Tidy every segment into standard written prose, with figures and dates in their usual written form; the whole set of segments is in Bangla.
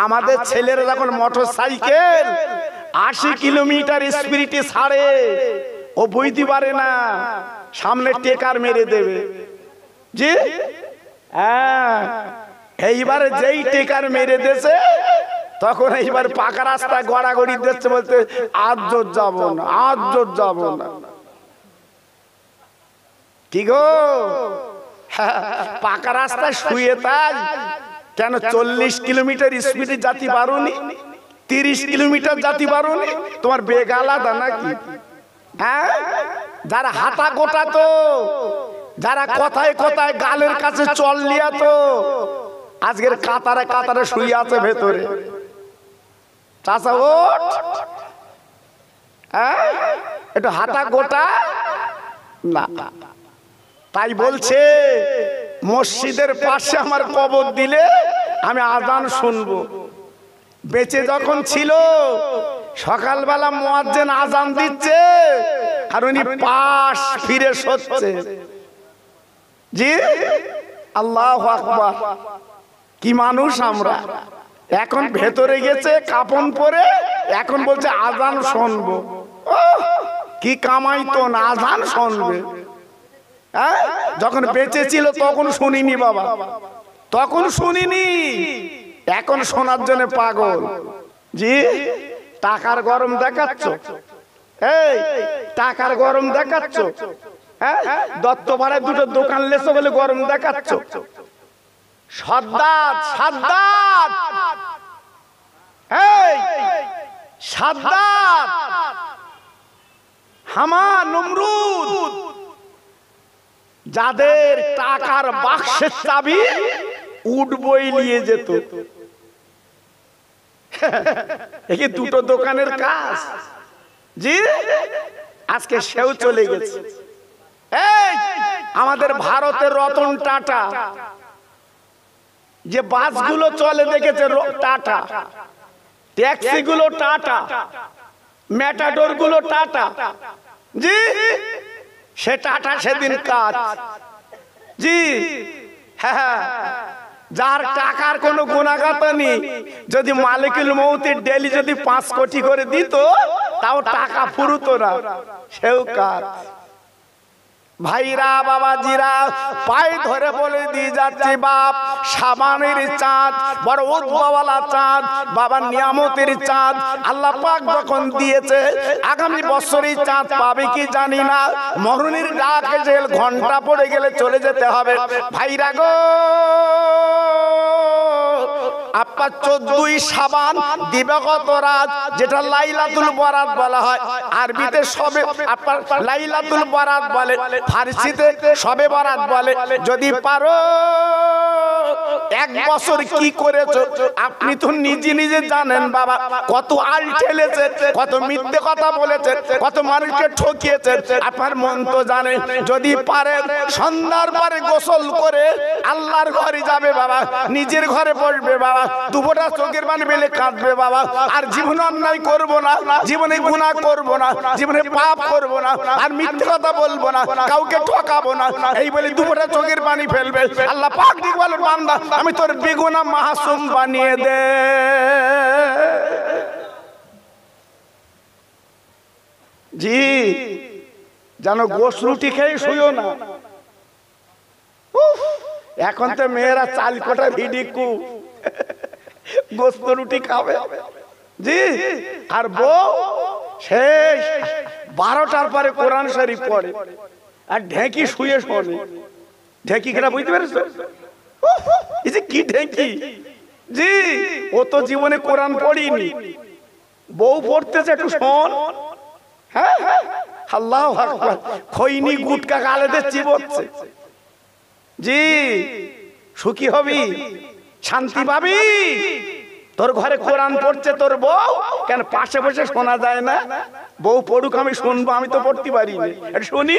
আমাদের ছেলেরা যখন মোটর সাইকেল 80 কিলোমিটার স্পিডে ছাড়ে, ও বুঝতে পারে না সামনে টেকার মেরে দেবে। জি হ্যাঁ, এইবারে যেই টেকার মেরে দেছে তখন এইবার পাকা রাস্তায় গড়াগড়ি দিচ্ছে, বলতে আজ জোর যাবো না, আজ জোর যাবো না। কি গো, পাকা রাস্তায় শুয়ে তাই কেন 40 কিলোমিটার স্পিডে যেতে পারোনি, 30 কিলোমিটার যেতে পারোনি? তোমার বেগ আলাদা নাকি? হ্যাঁ, যারা হাতা গোটা তো, যারা কথায় কথায় গালের কাছে চল লিয়া তো আজকের কাতারে কাতারে শুয়ে আছে ভেতরে। চাচা ওঠ, হ্যাঁ একটু হাতা গোটা না। তাই বলছে মসজিদের পাশে আমার কবর দিলে আমি আজান শুনবো। বেঁচে যখন ছিল সকালবেলা মুয়াজ্জিন আজান দিচ্ছে আর উনি পাশ ফিরে সচ্ছে। জি আল্লাহু আকবার, কি মানুষ আমরা! এখন ভেতরে গেছে কাপন পরে, এখন বলছে আজান শুনবো। কি কামাইতো না, আজান শুনবে। হ্যাঁ, যখন বেঁচে ছিল তখন শুনিনি বাবা, তখন শুনিনি, এখন শোনার জন্য পাগল। জি টাকার গরম দেখাচ্ছ, এই টাকার গরম দেখাচ্ছ। হ্যাঁ, দত্তপাড়ায় দুটো দোকান লেছো বলে গরম দেখাচ্ছ। সাদ্দাত সাদ্দাত, এই সাদ্দাত, হামান, নমরুদ, যাদের টাকার বাক্সের চাবি উট বই নিয়ে যেত, এই দুটো দোকানের কাজ। জি আজকে সেও চলে গেছে। এই আমাদের ভারতের রতন টাটা, যে বাসগুলো চলে দেখেছে টাটা, ট্যাক্সি গুলো টাটা, ম্যাটাডোর গুলো টাটা। জি সে টাটা সেদিন কাজ। জি হ্যাঁ, যার টাকার কোনো গুণাগাতা নেই, যদি মালিকুল মৌতের ডেলি যদি 5 কোটি করে দিত তাও টাকা ফুরুতো না, সেও কাজ। ভাইরা বাবাজিরা পায়ে ধরে বলে দিয়ে যাচ্ছে, বাপ সাবানের চাঁদ, বড় উদ্ভাওয়ালা চাঁদ, বাবা নিয়ামতের চাঁদ আল্লাহ পাক যখন দিয়েছে, আগামী বছরে চাঁদ পাবে কি জানি না। মরুনির ডাক এসে ঘন্টা পড়ে গেলে চলে যেতে হবে। ভাইরা গো, আপনার 14ই শাবান দিবাগত রাত, যেটা লাইলাতুল বরাত বলা হয়, আরবিতে সবে আপনার লাইলাতুল বরাত বলে, ফারসিতে সবে বরাত বলে। যদি পারো 1 বছর কি করেছো আপনি তো নিজে নিজে জানেন বাবা। কত আল ঠেলেছে, কত মিথ্যে কথা বলেছে, কত মানুষকে ঠকিয়েছে, আপনার মন তো জানে। যদি পারেন সন্ধ্যার পরে গোসল করে আল্লাহর ঘরে যাবে বাবা, নিজের ঘরে বসবে বাবা, দুবোটা চোখের পানি ফেলে কাঁদবে বাবা। আর জীবনে অন্যায় করবো না, জীবনে গুনাহ করবো না, জীবনে পাপ করবো না, আর মিথ্যে কথা বলবো না, কাউকে ঠকাবো না, এই বলে দুবোটা চোখের পানি ফেলবে। আল্লাহ পাক ঠিক বলেন, বান্দা আমি তোর বেগুনাহ মাসুম বানিয়ে দে। জি জানো, গোশ রুটি খেয়ে শুইও না। এখন তো মেয়েরা 4 কোটা ভিডিকু গোস্ত রুটি খাবে। জি আর বউ শেষ 12টার পরে কোরআন শরীফ পড়ে আর ঢেঁকি শুয়ে শোনে। ঢেঁকি কেনা বুঝতে পেরেছো? এই যে কি ঢেঁকি! জি ও তো জীবনে কোরআন পড়িনি, বউ পড়তেছে, একটু শোন। হ্যাঁ আল্লাহু আকবার, খৈনি গুটকা গালে দিয়ে চিবোচ্ছে। জি সুখী হবি, শান্তি পাবি। তোর ঘরে কোরআন পড়ছে তোর বউ, কেন পাশে বসে শোনা যায় না? বউ পড়ুক, আমি শুনবো, আমি তো পড়তে পারি না, এটা শুনি।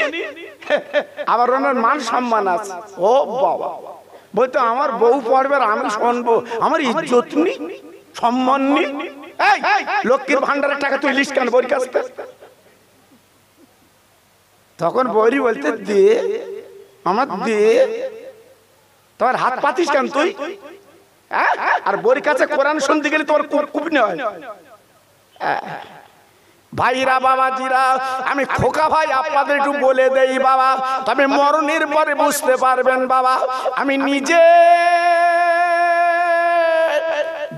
আবার ওনার মান সম্মান আছে। ও বাবা, বলতো আমার বউ পড়বে আর আমি শুনবো, আমার ইজ্জত নেই, সম্মান নেই। এই লক্ষ্মীর ভান্ডারের টাকা তুই লিস কেন বউর কাছে? তখন বৌরি বলতে দে, আমার দে। তোমার হাত পাতিস কেন তুই? আর বোর কাছে কোরআন শুনতে গেলে তোমার কুপনি হয়। ভাইরা বাবাজিরা, আমি খোকা ভাই আপনাদের একটু বলে দেই বাবা, তবে মরণের পরে বুঝতে পারবেন বাবা। আমি নিজে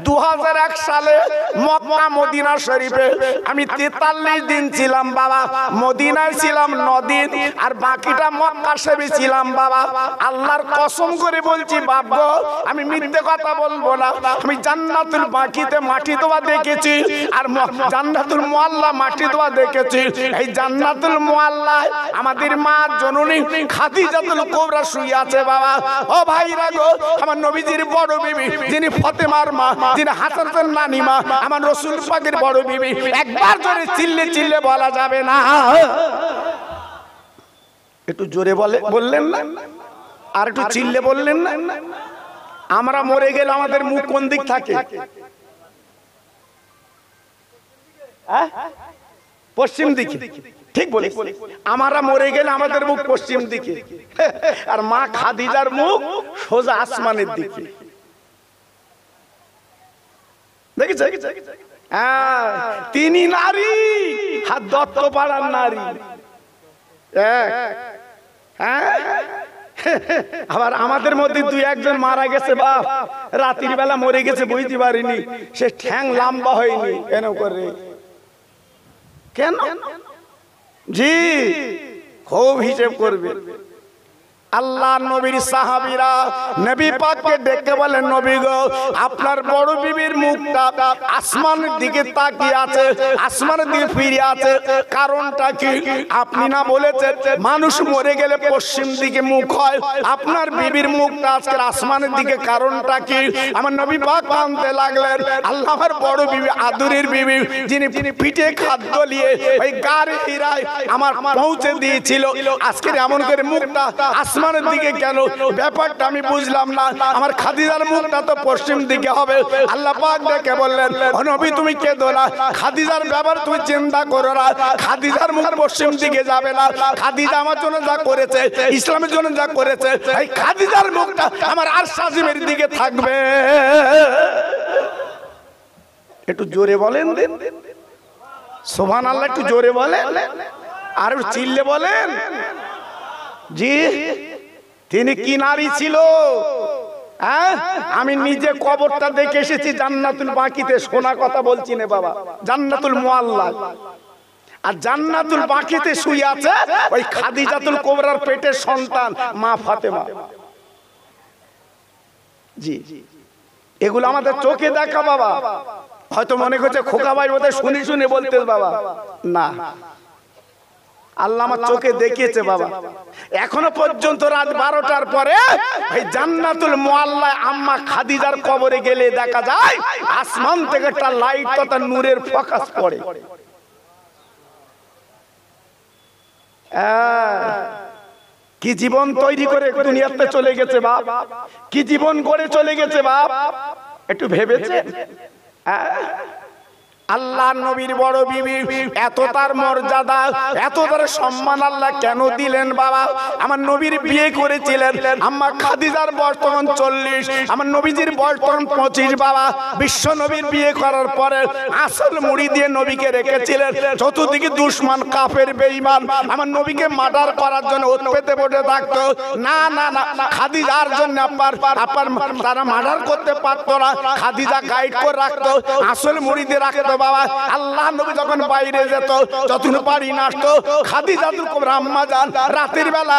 2001 সালে মক্কা মদিনা শরীফে আমি 43 দিন ছিলাম বাবা। মদিনায় ছিলাম 9 দিন, আর বাকিটা মক্কা শরীফে ছিলাম বাবা। আল্লাহর কসম করে বলছি বাবা, আমি মিথ্যে কথা বলবো না। আমি জান্নাতুল বাকিতে মাটি দোয়া দেখেছি, আর জান্নাতুল মুআল্লা মাটি দোয়া দেখেছি। এই জান্নাতুল মুআল্লায় আমাদের মা জননী খাদিজাতুল কুবরা শুয়ে আছে বাবা। ও ভাইরা গো, আমার নবীজির বড় বিবি, যিনি ফাতেমার মা, যিনি হাসানের নানি মা, আমার রাসূল পাকের বড় বিবি। একবার জোরে চিল্লে চিল্লে বলা যাবে না? একটু জোরে বললেন না? আর একটু চিল্লে বললেন না? আমরা মরে গেলে আমাদের মুখ কোন দিক থাকে? পশ্চিম দিকে। ঠিক বলে, আমরা মরে গেলে আমাদের মুখ পশ্চিম দিকে, আর মা খাদিজার মুখ সোজা আসমানের দিকে। দেখেছ? তিনি নারী, হাত দত্ত পাড়ার নারী। আবার আমাদের মধ্যে 2-1 মারা গেছে বাপ, রাতের বেলা মরে গেছে, বুঝতে পারিনি, সে ঠ্যাং লম্বা হয়নি কেন করে? কেন? জি, খুব হিসেব করবে। আল্লাহ নবীর সাহাবীরা নবী পাককে ডেকে বলেন, নবী গো, আপনার বড় বিবির মুখটা আসমানের দিকে তাকিয়ে আছে, আসমানের দিকে ফিরে আছে, কারণটা কি? আপনি না বলেছেন মানুষ মরে গেলে পশ্চিম দিকে মুখ হয়, আপনার বিবির মুখটা আজকে আসমানের দিকে, কারণটা কি? আমার নবী পাক কাঁদতে লাগলেন। আল্লাহর বড় বিবি, আদরের বিবি, যিনি পিঠে খাদ্য নিয়ে ওই গাড়ি হিরায় আমার পৌঁছে দিয়েছিল, আজকে এমন করে মুখটা আসমানের দিকে কেন? ব্যাপারটা আমি বুঝলাম না। আমার খাদিজার মুখটা তো পশ্চিম দিকে হবে। আল্লাহ পাক ডেকে বললেন, ও নবী তুমি কেঁদো না, খাদিজার ব্যাপার তুমি চিন্তা করো না, খাদিজার মুখ পশ্চিম দিকে যাবে না। খাদিজা আমার জন্য যা করেছে, ইসলামের জন্য যা করেছে, এই খাদিজার মুখটা আমার আরশ আজিমের দিকে থাকবে। একটু জোরে বলেন সুবহানাল্লাহ, একটু জোরে বলেন, আর একটু চিল্লে বলেন। জি, তিনি কি নারী ছিল? আমি নিজে কবরটা দেখে এসেছি জান্নাতুল বাকিতে, শোনা কথা বলছি না বাবা, জান্নাতুল মুআল্লা। আর জান্নাতুল বাকিতে শুয়ে আছে ওই খাদিজাতুল কুবরার পেটের সন্তান মা ফাতেমা। জি, এগুলো আমাদের চোখে দেখা বাবা। হয়তো মনে করছে খোকা ভাই ওদের শুনি শুনে বলতে বাবা, না, আল্লাহ আমার চোখে দেখিয়েছে বাবা। এখনো পর্যন্ত রাত 12টার পরে এই জান্নাতুল মুআল্লায় আম্মা খাদিজার কবরে গেলে দেখা যায় আসমান থেকে একটা লাইট তথা নূরের ফোকাস পড়ে। কি জীবন তৈরি করে দুনিয়াতে চলে গেছে বাপ, কি জীবন গড়ে চলে গেছে বাপ, একটু ভেবেছে? আল্লাহ নবীর বড় বিবি, এত তার মর্যাদা, এত তার সম্মান আল্লাহ কেন দিলেন বাবা? আমার নবীর বিয়ে করেছিলেন আম্মা খাদিজার বয়স তখন 40, আমার নবীজির বয়স তখন 25 বাবা। বিশ্ব নবীর বিয়ে করার পরে আসল মুড়ি দিয়ে নবীকে রেখেছিলেন। চতুর্দিকে দুশমন, কাফের, বেঈমান আমার নবীকে মার্ডার করার জন্য ওত পেতে বসে থাকতো। না না না, খাদিজার জন্য আপনার তারা মার্ডার করতে পারতো না, খাদিজা গাইড করে রাখতো, আসল মুড়ি দিয়ে রাখতো বাবা। আল্লাহ নবী যখন বাইরে যেত, যতক্ষণ পারি না আসতো, খাদিজাতুল কুবরা আম্মা জান রাতের বেলা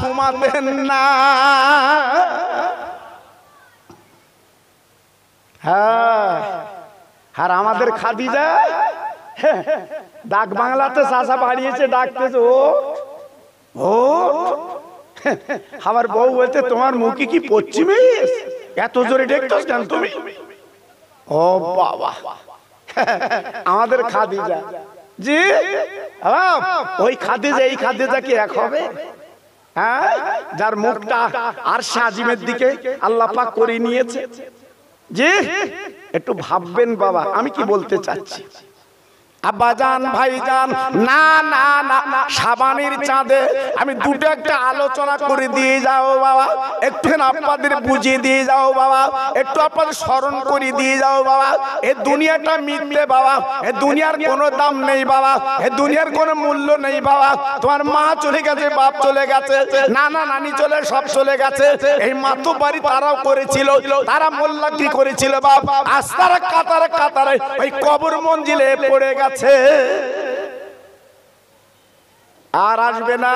ঘুমাতেন না। হ্যাঁ, আর আমাদের খাদিজা ডাক বাংলাতে চাচা বাড়িয়েছে, ডাকতেছে ও ও। আমার বউ বলতে, তোমার মুখে কি পশ্চিমে এত জোরে ডেকছস কেন তুমি? ও বাবা, আমাদের খাদিজা। জি, ওই খাদিজা এই খাদিজা কি এক হবে? হ্যাঁ, যার মুখটা আরশে আজিমের দিকে আল্লাহ পাক করে নিয়েছে। জি, একটু ভাববেন বাবা আমি কি বলতে চাচ্ছি। আব্বাজান ভাইজান, না না না, সাবানের চাঁদে আমি দুটো একটা আলোচনা করে দিয়ে যাও বাবা, একটু আপনাদের বুঝিয়ে দিয়ে যাও বাবা, একটু আপনাদের স্মরণ করে দিয়ে যাও বাবা। এ দুনিয়াটা মিথ্যে বাবা, এ দুনিয়ার কোনো দাম নেই বাবা, এ দুনিয়ার কোনো মূল্য নেই বাবা। তোমার মা চলে গেছে, বাপ চলে গেছে, নানা নানি চলে, সব চলে গেছে। এই মাতু বাড়ি তারাও করেছিল, তারা মোল্লা কি করেছিল বাপ, আজ তারা কাতারে কাতারে ওই কবর মঞ্জিলে পড়ে গেছে, আর আসবে না।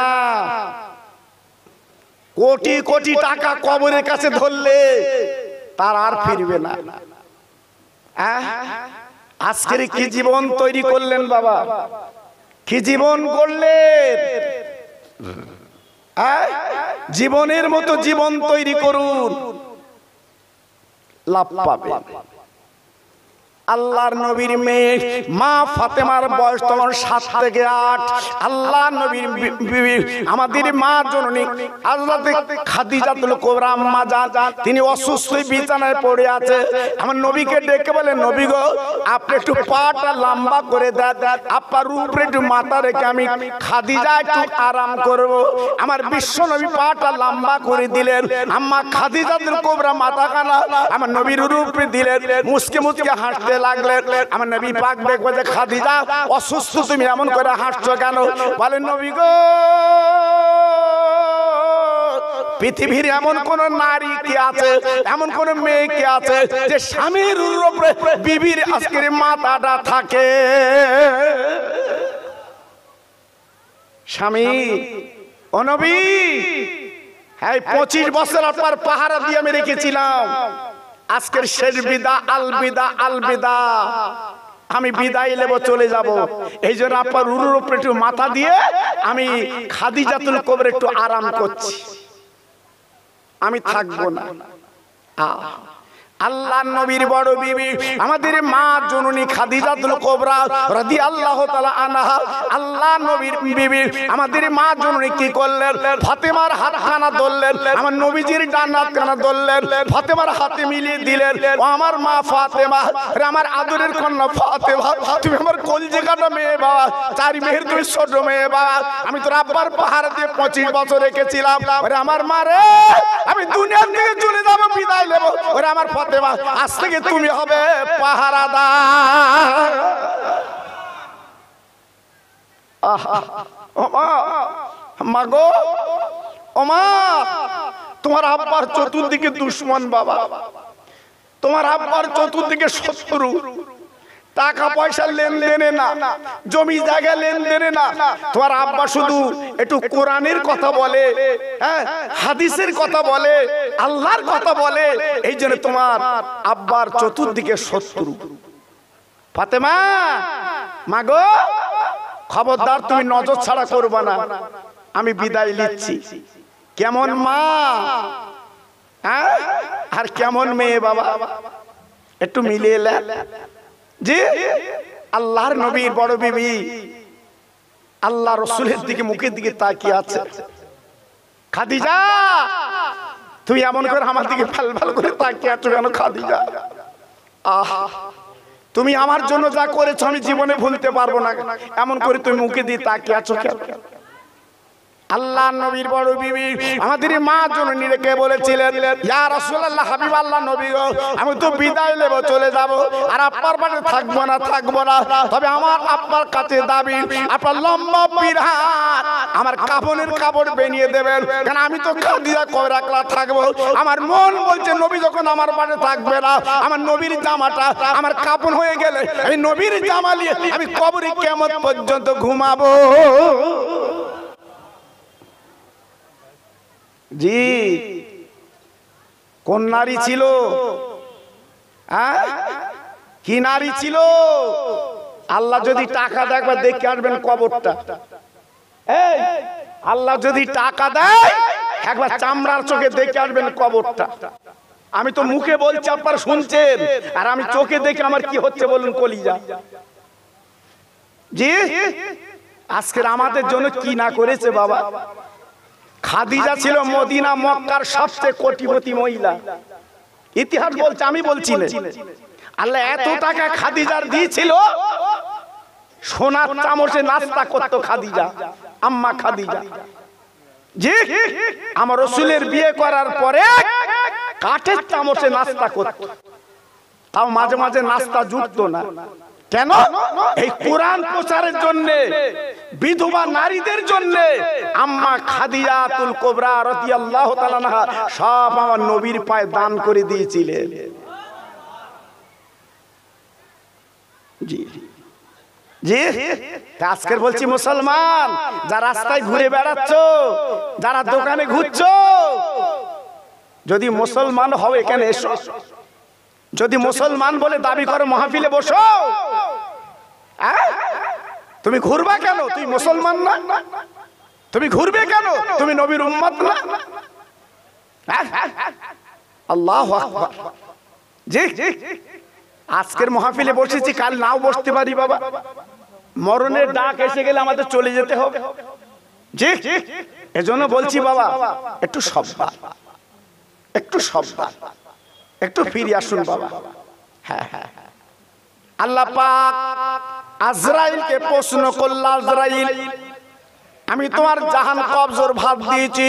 কোটি কোটি টাকা কবরের কাছে ধরলে তার আর ফিরবে না। আজকের কি জীবন তৈরি করলেন বাবা, কি জীবন করলেন। জীবনের মতো জীবন তৈরি করুন, লাভ পাবে। আল্লাহর নবীর মেয়ে মা ফাতেমার বয়স তখন 7 থেকে 8। আল্লাহ নবীর বিবি আমাদের মা জননী হযরত খাদিজাতুল কুবরা আম্মা জান, তিনি অসুস্থ বিছানায় পড়ে আছে। আমার নবীকে ডেকে বলে, নবী গো, আপনি একটু পাটা লম্বা করে দেন, আপনার উপরে একটু মাথা রেখে আমি খাদিজা একটু আরাম করব। আমার বিশ্ব নবী পাটা লম্বা করে দিলেন। আম্মা খাদিজাতুল কুবরা মাথা কানা আমার নবীর উপরে দিলেন, মুসকে মুসকে হাসতে লাগলেন। আমার নবী পাক দেখবে যে খাদিজা অসুস্থ, তুমি এমন করে হাসছো কেন? বলেন, নবী গো, পৃথিবীর এমন কোন নারী কি আছে, এমন কোন মেয়ে কি আছে যে স্বামীর উপরে বিবির আজকের মাথাটা থাকে? স্বামী ও নবী, হ্যাঁ 25 বছর আপনার পাহারা দিয়ে আমি রেখেছিলাম, আজকের শেষ বিদা, আলবিদা আলবিদা, আমি বিদায় নেব, চলে যাব। এই জন্য আপনার উরুর উপরে একটু মাথা দিয়ে আমি খাদিজাতুল কুবরা একটু আরাম করছি, আমি থাকবো না। আল্লাহ নবীর বড় বিবি আমাদের মা জননী খাদিজাতুল কুবরা রাদিয়াল্লাহু তাআলা আনহা, আল্লাহ নবীর বিবি আমাদের মা জননী কি করলেন? ফাতেমার হাতখানা ধরলেন, আমার নবীজির ডান হাতখানা ধরলেন, ফাতেমার হাতে মিলিয়ে দিলেন। ও আমার মা ফাতেমা, রে আমার আদরের কন্যা ফাতেমা, তুমি আমার কলজেকাটা মেয়ে বাবা, 4 মেয়ের তুমি ছোট মেয়ে বাবা, আমি তোর আব্বার পাহাড় দিয়ে 25 বছর রেখেছিলাম। ওরে আমার মা রে, আমি দুনিয়া থেকে চলে যাব, বিদায় নেব। ওরে আমার ফাতেমা, আজ থেকে তুমি হবে পাহারাদার। মা গো, ও মা, তোমার আব্বার চতুর্দিকে দুশ্মন বাবা, তোমার আব্বার চতুর্দিকে শত্রু, টাকা পয়সা লেনদেনে না, জমি জায়গা লেনদেনে না। তোমার আব্বা শুধু একটু কোরআনের কথা বলে, হ্যাঁ হাদিসের কথা বলে, আল্লাহর কথা বলে, এই জন্য তোমার আব্বার চতুর্দিকে শত্রু। ফাতেমা, মা গো, খবরদার তুমি নজর ছাড়া করবা না, আমি বিদায় নিচ্ছি। কেমন মা, হ্যাঁ, আর কেমন মেয়ে বাবা, একটু মিলিয়ে নেন। জি, আল্লাহর নবীর বড় বিবি আল্লাহ রসুলের দিকে, মুখের দিকে তাকিয়ে আছে। খাদিজা, তুমি এমন করে আমার দিকে ভাল ভাল করে তাকিয়ে আছো কেন খাদিজা? আহা, তুমি আমার জন্য যা করেছো আমি জীবনে ভুলতে পারবো না, এমন করে তুমি মুখে দিয়ে তাকিয়ে আছো কেন? আল্লাহ নবীর বড় বিবি আমাদের মা জননী রেখে বলেছিলেন, ইয়া রাসূলুল্লাহ, হাবিব আল্লাহ নবী গো, আমি তো বিদায় নেব, চলে যাব, আর আপনার বাড়িতে থাকবো না, থাকবো না। তবে আমার আপনার কাছে দাবি, আপনার লম্বা বিরাট আমার কাফনের কাপড় বানিয়ে দেবেন, কারণ আমি তো খাদিজা কবর একলা থাকবো। আমার মন বলছে নবী যখন আমার বাড়িতে থাকবে না, আমার নবীর জামাটা আমার কাফন হয়ে গেলে এই নবীর জামা নিয়ে আমি কবরে কিয়ামত পর্যন্ত ঘুমাবো। জি, কোন নারী ছিল, কি নারী ছিল? আল্লাহ যদি টাকা দেয় একবার দেখে আসবেন কবরটা। আল্লাহ যদি টাকা দেয় একবার চামড়ার চোখে দেখে আসবেন কবরটা। আমি তো মুখে বলছি, আপনারা শুনছেন, আর আমি চোখে দেখে আমার কি হচ্ছে বলুন, কলিজা। জি, আজকের আমাদের জন্য কি না করেছে বাবা। খাদিজা ছিল মদিনা মক্কার সবচেয়ে কোটিপতি মহিলা, ইতিহাস বলছে, আমি বলছি না। আল্লাহ এত টাকা খাদিজার দিয়েছিল, সোনার চামচে নাস্তা করতো খাদিজা, আম্মা খাদিজা। জি, আমার রাসূলের বিয়ে করার পরে কাঠের চামচে নাস্তা করতো, তাও মাঝে মাঝে নাস্তা জুটতো না। কেন? এই কোরআন প্রচারের জন্য, বিধবা নারীদের জন্য আম্মা খাদিজাতুল কুবরা রাদিয়াল্লাহু তাআলা আনহা সব আমার নবীর পায়ে দান করে দিয়েছিলেন। জি জি, আজকের বলছি মুসলমান, যারা রাস্তায় ঘুরে বেড়াচ্ছ, যারা দোকানে ঘুরছো, যদি মুসলমান হও এখানে এসো। যদি মুসলমান বলে দাবি করো মাহফিলে বসো। তুমি ঘুরবা কেন? তুই মুসলমান না? তুমি ঘুরবে কেন? তুমি নবীর উম্মত না? আল্লাহু আকবার। জি, আজকের মাহফিলে বসেছি, কাল নাও বসতে পারি বাবা। মরণের ডাক এসে গেলে আমাদের চলে যেতে হবে। জি, এজন্য বলছি বাবা, একটু সাবধান, একটু সাবধান, একটু ফিরে আসুন বাবা। হ্যাঁ হ্যাঁ, আল্লাহ পাক আজরাইলকে প্রশ্ন করল, আজরাইল আমি তোমার জাহান কবজর ভাগ দিয়েছি।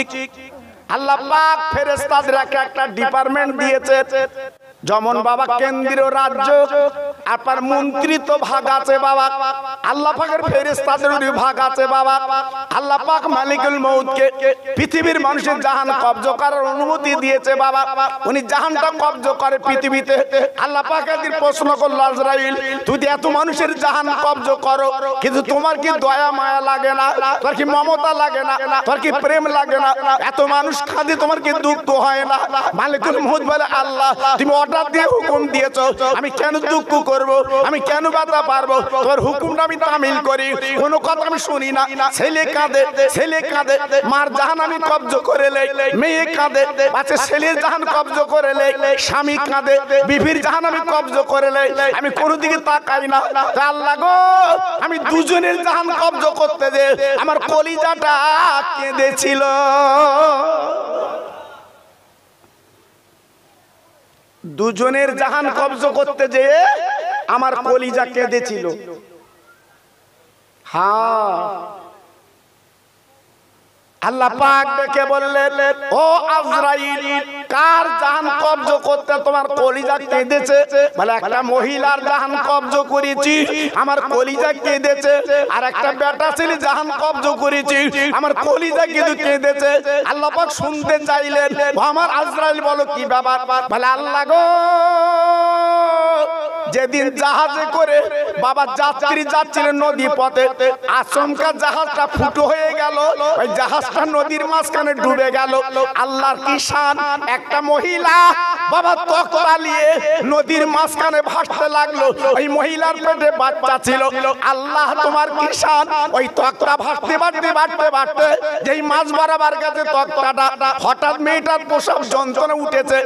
আল্লাহ পাক ফেরেশতাদের একটা ডিপার্টমেন্ট দিয়েছে, যেমন বাবা কেন্দ্রীয় রাজ্য আপনার মন্ত্রিত ভাগ আছে বাবা, আল্লাহ পাকের ফেরেশতাদের ভাগ আছে বাবা। আল্লাহ পাক মালিকুল মউতকে পৃথিবীর মানুষের জাহান কবজ করার অনুমতি দিয়েছে বাবা, উনি জাহানটা কবজ করে পৃথিবীতে। আল্লাহ পাক একদিন প্রশ্ন করল, আজরাইল তুই এত মানুষের জাহান কবজ করো, কিন্তু তোমার কি দয়া মায়া লাগে না? তোর কি মমতা লাগে না? তোর কি প্রেম লাগে না? এত মানুষ খাদি, তোমার কি দুঃখ হয় না? মালিকুল মউত বলে, আল্লাহ তুমি অর্ডার দিয়ে হুকুম দিয়েছো, আমি কেন দুঃখ করব? আমি কেন ব্যথা পারবো? তোর হুকুমটা আমি তামিল করি, কোনো কথা আমি শুনি না। ছেলে কাঁদে, ছেলে কাঁদে, মার জাহান আমি কবজ করে লই। মেয়ে কাঁদে, বাচ্চা ছেলের জাহান কবজ করে লই। স্বামী কাঁদে, বিবির জাহান আমি কবজ করে লই। আমি কোনো দিকে তাকাই না। আল্লাহ গো, আমি দুজনের জাহান কবজ করতে যে আমার কলিজাটা কেঁদেছিল। দুজনের জাহান কবজ করতে যে আমার কলিজা কেঁদেছিল। হ্যাঁ, আল্লাহ পাক ডেকে বললেন, ও আজরাইল কার জাহান কবজ করতে তোমার কলিজা কেঁদেছে? বলে একটা মহিলার জাহান কবজ করেছি, আমার কলিজা কেঁদেছে। আর একটা বেটা ছেলে জাহান কবজ করেছি, আমার কলিজা কিন্তু কেঁদেছে। আল্লাহ পাক শুনতে চাইলেন, আমার আজরাইল বলো কি ব্যাপার? বলে আল্লাহ গো, যেদিন জাহাজে করে বাবা যাত্রী যাচ্ছিলেন নদী পথে, আচমকা জাহাজটা ফুটো হয়ে গেল, ওই জাহাজটা নদীর মাঝখানে ডুবে গেল। আল্লাহর কি শান, একটা মহিলা বাবা তক্তা নিয়ে নদীর মাঝখানে ভাসতে লাগলো, ওই মহিলার পেটে বাচ্চা ছিল। আল্লাহ তোমার কি শান, ওই তক্তা ভাসতে ভাসতে ভাসতে ভাসতে যেই মাছ বরাবর গেছে তক্তাটা, হঠাৎ মেয়েটার প্রসব যন্ত্রণা উঠেছে,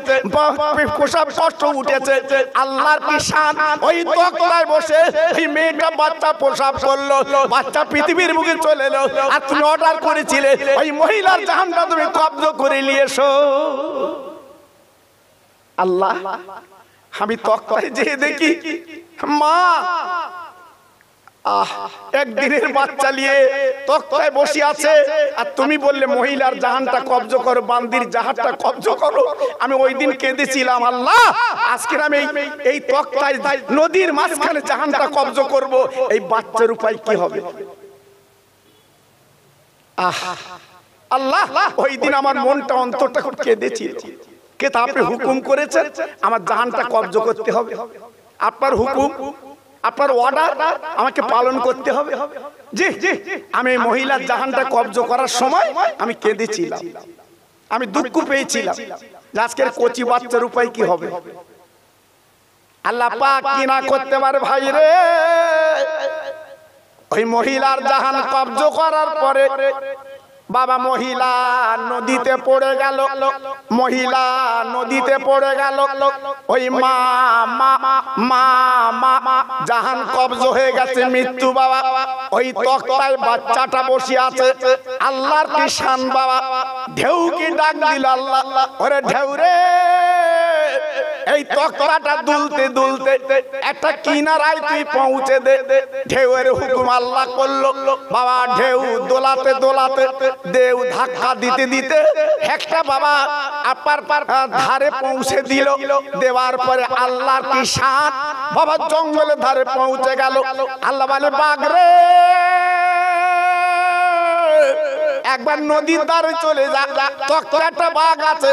প্রসব কষ্ট উঠেছে। আল্লাহর কি শান, ওই তক্তায় বসে এই মেয়েটা বাচ্চা প্রসব করলো, বাচ্চা পৃথিবীর মুখে চলে এলো। আর তুমি অর্ডার করেছিলে ওই মহিলার জাহানটা তুমি কবজ করে নিয়ে এসো। আল্লাহ, আমি তক্তায় যেয়ে দেখি মা একদিনের বাচ্চা নিয়ে তক্তায় বসে আছে, আর তুমি বললে মহিলার জাহানটা কবজ করো, বান্দির জাহানটা কবজ করো। আমি ওই দিন কেঁদেছিলাম, আল্লাহ আজকে আমি এই তক্তায় নদীর মাঝখানে জাহানটা কবজ করব, এই বাচ্চার উপায় কি হবে? আল্লাহ, ওই দিন আমার মনটা অন্তরটা খুব কেঁদেছিল। কে তা আপনি হুকুম করেছেন আমার জাহানটা কবজ করতে হবে, আপনার হুকুম, আপনার অর্ডার আমাকে পালন করতে হবে। জি জি, আমি মহিলার জাহানটা কবজ করার সময় আমি কেঁদেছিলাম, আমি দুঃখ পেয়েছিলাম যে আজকের কচি বাচ্চার উপায় কি হবে। আল্লাহ পাক কি না করতে পারে ভাই রে। ওই মহিলার জাহান কবজ করার পরে বাবা মহিলা নদীতে পড়ে গেল, মহিলা নদীতে পড়ে গেল। ওই মা মা মা মা জাহান কবজ হয়ে গেছে, মৃত্যু বাবা। ওই তক্তায় বাচ্চাটা বসে আছে। আল্লাহর কি শান বাবা, ঢেউ কি ডাক দিল, আল্লাহ ওরে ঢেউ রে এই তক্তাটা দুলতে দুলতে একটা কিনারায় তুই পৌঁছে দে। ঢেউয়ের হুকুম আল্লাহ করলো, বাবা ঢেউ দোলাতে দোলাতে দেউ ধাক্কা দিতে দিতে একটা বাবা আপার ধারে পৌঁছে দিল। দেওয়ার পরে আল্লাহর কি শান, বাবা জঙ্গলের ধারে পৌঁছে গেল। আল্লাহ বলে বাঘ রে একবার নদীর ধারে চলে যা, একটা বাঘ আছে,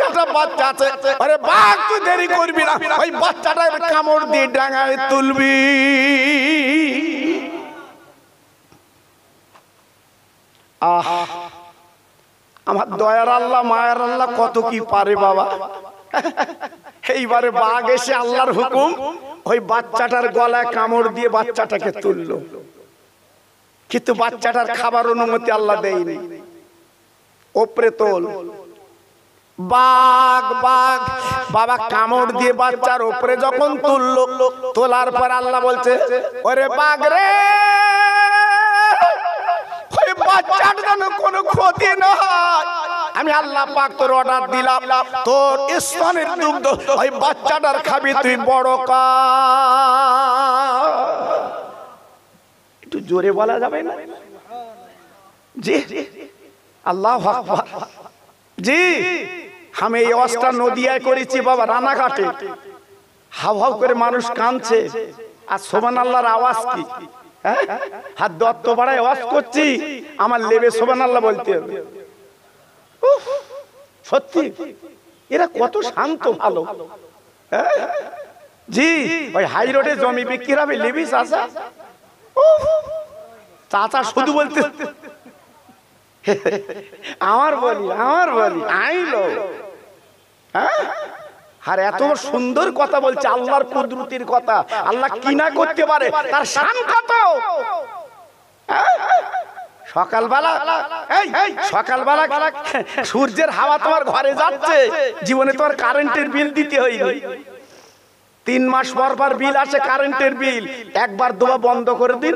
একটা বাচ্চা আছে। আরে বাঘ তুই দেরি করবি না, ওই বাচ্চাটা কামড় দিয়ে ডাঙায় তুলবি। আহ আমার দয়ার আল্লাহ মায়ার আল্লাহ কত কি পারে বাবা। এইবারে বাঘ এসে আল্লাহর হুকুম ওই বাচ্চাটার গলায় কামড় দিয়ে বাচ্চাটাকে তুললো, কিন্তু বাচ্চাটার খাবার অনুমতি আল্লাহ দেয়নি। ওপরে তোল। বাঘ বাঘ বাবা কামড় দিয়ে বাচ্চার ওপরে যখন তুললো, তোলার পর আল্লাহ বলছে ওরে বাঘ রে ওই বাচ্চার যেন কোনো ক্ষতি না হয়, আমি আল্লাহ পাক তোর অর্ডার দিলাম, তোর স্তনের দুগ্ধ ওই বাচ্চাটার খাবি তুই বড় কা। একটু জোরে বলা যাবে না? জি আল্লাহু আকবার। জি আমি এই অবস্থা নদিয়ায় করেছি বাবা, রানাঘাটে। হাউ হাউ করে মানুষ কাঁদছে, আর সুবহানাল্লাহর আওয়াজ কি, হ্যাঁ হাত দত্ত বাড়ায় আওয়াজ করছি, আমার লেবে সুবহানাল্লাহ বলতে হবে। সত্যি এরা কত শান্ত ভালো। জি ওই হাই রোডে জমি বিক্রি হবে, লিবিস আসা চাচা শুধু বলতে আমার বলি আইলো। হ্যাঁ আর এত সুন্দর কথা বলছে, আল্লাহর কুদরতির কথা, আল্লাহ কি না করতে পারে, তার শান কত। সকালবেলা সকালবেলা সূর্যের হাওয়া তোমার ঘরে যাচ্ছে, জীবনে তোমার কারেন্টের বিল দিতে হয়নি। 3 মাস পর পর বিল আসে, কারেন্টের বিল, একবার দুবার বন্ধ করে দিন,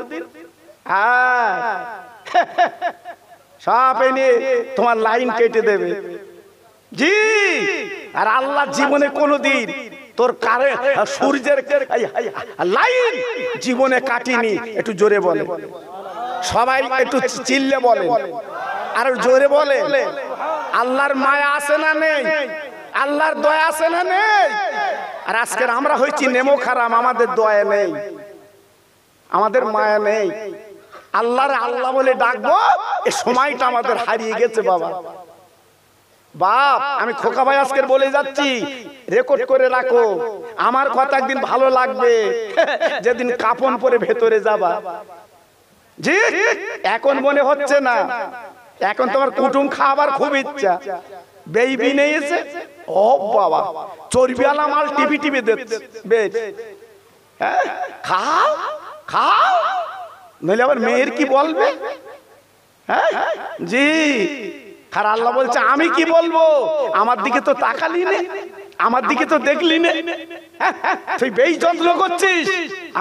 সব এনে তোমার লাইন কেটে দেবে। জি আর আল্লাহ জীবনে কোনোদিন তোর সূর্যের লাইন জীবনে কাটিনি। একটু জোরে বলে, সবাই একটু চিল্লে বলে, আর জোরে বলে আল্লাহর মায়া আছে না নেই, আল্লাহর দয়া আছে না নেই। আর আজকের আমরা হয়েছি নেমো খারাম, আমাদের দয়া নেই, আমাদের মায়া নেই। আল্লাহর আল্লাহ বলে ডাকবো, এই সময়টা আমাদের হারিয়ে গেছে বাবা। বাপ আমি খোকা ভাই আজকের বলে যাচ্ছি, রেকর্ড করে রাখো, আমার কথা একদিন ভালো লাগবে যেদিন কাফন পরে ভেতরে যাবা। জি এখন মনে হচ্ছে না, এখন তোমার কুটুম খাবার খুব ইচ্ছা, বেবি নিয়েছে, ও বাবা চর্বিওয়ালা মাল টিভি টিভি বেচ, খাও খাও, নইলে আবার মেয়ের কি বলবে। হ্যাঁ জি আর আল্লাহ বলছে আমি কি বলবো, আমার দিকে তো তাকালি নে, আমার দিকে তো দেখলি নে, তুই বেশ যত্ন করছিস।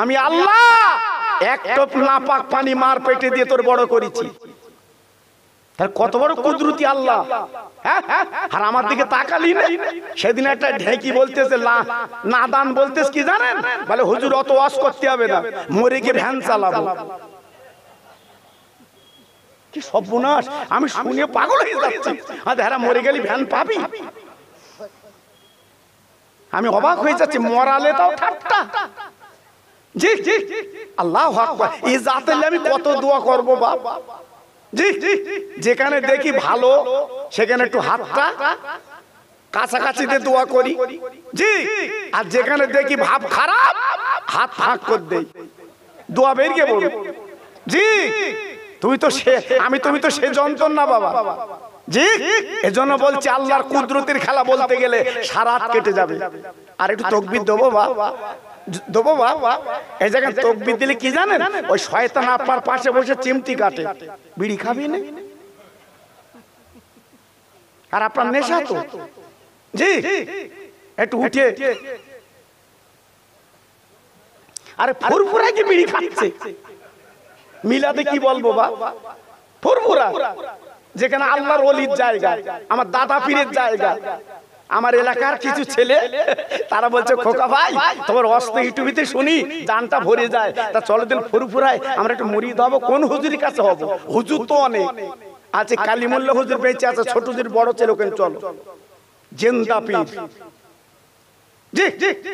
আমি আল্লাহ এক টোপ নাপাক পানি মার পেটে দিয়ে তোর বড় করেছি, কত বড় কুদরতি আল্লাহ। আর আমার দিকে তাকালি না। সেদিন একটা ঢেকি বলতেছে, নাদান বলতেছ কি জানেন, বলে হুজুর অত ওয়াজ করতে হবে না, মরে গিয়ে ভ্যান চালাবো। কি সর্বনাশ, আমি শুনে পাগল হয়ে যাচ্ছি। হ্যাঁ মরে গেলি ভ্যান পাবি, আমি অবাক হয়ে যাচ্ছি। মরালে তাও ঠাট্টা। জি জি আল্লাহু আকবার। এই জাতের আমি কত দোয়া করব বাপ। জি যেখানে দেখি ভালো সেখানে একটু হাতটা কাছাকাছিতে দোয়া করি। জি আর যেখানে দেখি ভাব খারাপ হাত ফাঁক করে দেই, দোয়া বেরিয়ে পড়ো। জি তুমি তো সে যন্ত্রণ না বাবা। জি এজন্য বলছি আল্লাহর কুদরতের খেলা বলতে গেলে সারা রাত কেটে যাবে। আর একটু তাকবীর দেবো বাবা, দেবো বাবা। এই জায়গায় তাকবীর দিলে কি জানেন, ওই শয়তান আপনার পাশে বসে চিমটি কাটে, বিড়ি খাবি না, আর আপনার নেশা তো। জি একটু উঠে, আরে ফুরফুরা কি বিড়ি খাচ্ছে, মিলাদে কি বলবো বাবা, ফুরফুরা যেখানে আল্লাহর ওলির জায়গা, আমার দাদা পীরের জায়গা, আমার এলাকার কিছু ছেলে তারা বলছে খোকা ভাই তোমার অস্ত ইউটিউবিতে শুনি জানটা ভরে যায়, তা চলো দিন ফুরফুরায় আমরা একটু মুড়ি দাবো, কোন হুজুরের কাছে হবো? হুজুর তো অনেক আছে, কালিমুল্লাহ হুজুর বেঁচে আছে, ছোট হুজুর বড় ছেলে, ওখানে চলো জেন্দা পীর। জি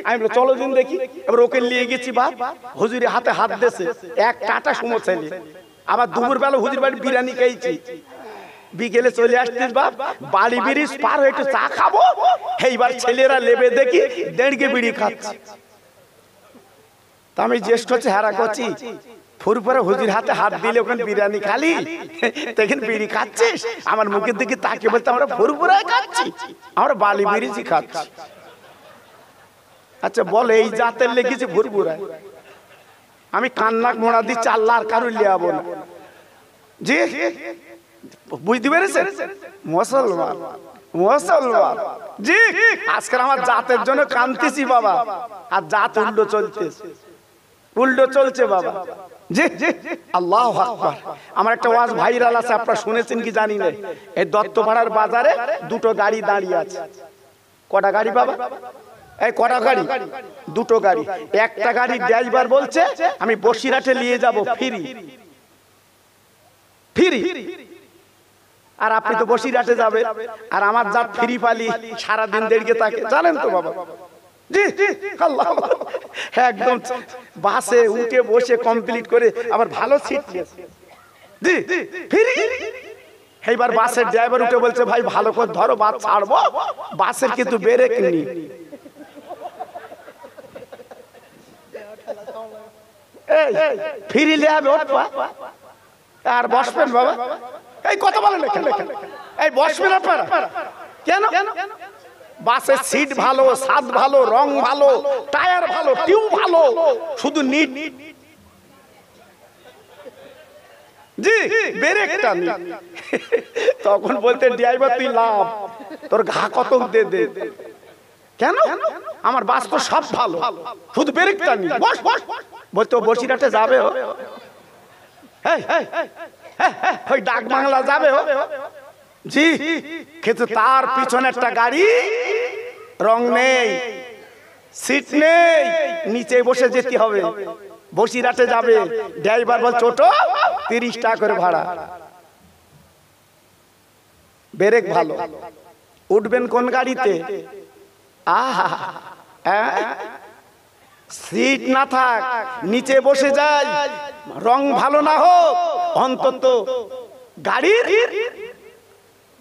আমি বলি চলো দিন দেখি। এবার ওকে নিয়ে গেছি, বাপ হুজুরের হাতে হাত দিয়েছে, এক টাটা সময় ছেলে। আবার দুপুর বেলা হুজুর বাড়ি বিরিয়ানি খেয়েছি, বিকেলে চলে আসতিস বাপ বাড়ি ব্রিজ পার হয়ে একটু চা খাবো, এইবার ছেলেরা লেবে দেখি দেড়কে বিড়ি খাচ্ছে। তা আমি জিজ্ঞেস করছি হারা করছি ফুরফুরা হুজুর হাতে হাত দিলে ওখানে বিরিয়ানি খালি, দেখেন বিড়ি খাচ্ছিস? আমার মুখের দিকে তাকিয়ে বলতে আমরা ফুরফুরায় খাচ্ছি, আমরা বালি ব্রিজই খাচ্ছি। আচ্ছা বলে এই জাতের লেগেছে ফুরফুরায়, আমি কান্নাক মোড়া দিচ্ছি, আল্লাহ আর কারুর লিয়াবো না। জি বুঝতে পেরেছেন? মুসলমান মুসলমান জি আজকাল আমার জাতের জন্য কাঁদতেছি বাবা, আর জাত উল্টো চলতেছে, উল্টো চলছে বাবা। জি আল্লাহু আকবার। আমার একটা ওয়াজ ভাইরাল আছে, আপনারা শুনেছেন কি জানি না, এই দত্তপাড়ার বাজারে দুটো গাড়ি দাঁড়িয়ে আছে। কটা গাড়ি বাবা? এই কটা গাড়ি? দুটো গাড়ি। একটা গাড়ি ড্রাইভার বলছে আমি বসিরহাটে নিয়ে যাব ফ্রি ফ্রি, আর আপনি তো বসিরহাটে যাবে, আর আমার জাত ফ্রি পালি সারাদিন দেড়কে থাকে, জানেন তো বাবা। জি আল্লাহ, একদম বাসে উঠে বসে কমপ্লিট করে আবার ভালো সিট জি ফ্রি। এইবার বাসের ড্রাইভার উঠে বলছে ভাই ভালো করে ধরো, বাস ছাড়বো, বাসের কিন্তু ব্রেক নেই। এই ফ্রি লেবে উঠবা আর বসবেন বাবা, এই কথা বলেন না, এই বসবেন আপনারা কেন? বাসের সিট ভালো, স্বাদ ভালো, রং ভালো, টায়ার ভালো, টিউব ভালো, শুধু নিট জি ব্রেকটা নেই। তখন বলতে ড্রাইভার তুই লাভ, তোর ঘা কত দে দে। কেন? আমার বাস তো সব ভালো, শুধু ব্রেকটা নেই। বস বস বলতো বসিরহাটে যাবে, ওই ডাক বাংলা যাবে জি, কিন্তু তার পিছনে একটা গাড়ি, রং নেই, সিট নেই, নিচে বসে যেতে হবে, বসিরহাটে যাবে। ড্রাইভার বল ছোট 30 টাকা করে ভাড়া, ব্রেক ভালো। উঠবেন কোন গাড়িতে? আহা সিট না থাক, নিচে বসে যায়, রং ভালো না হোক, অন্তত গাড়ির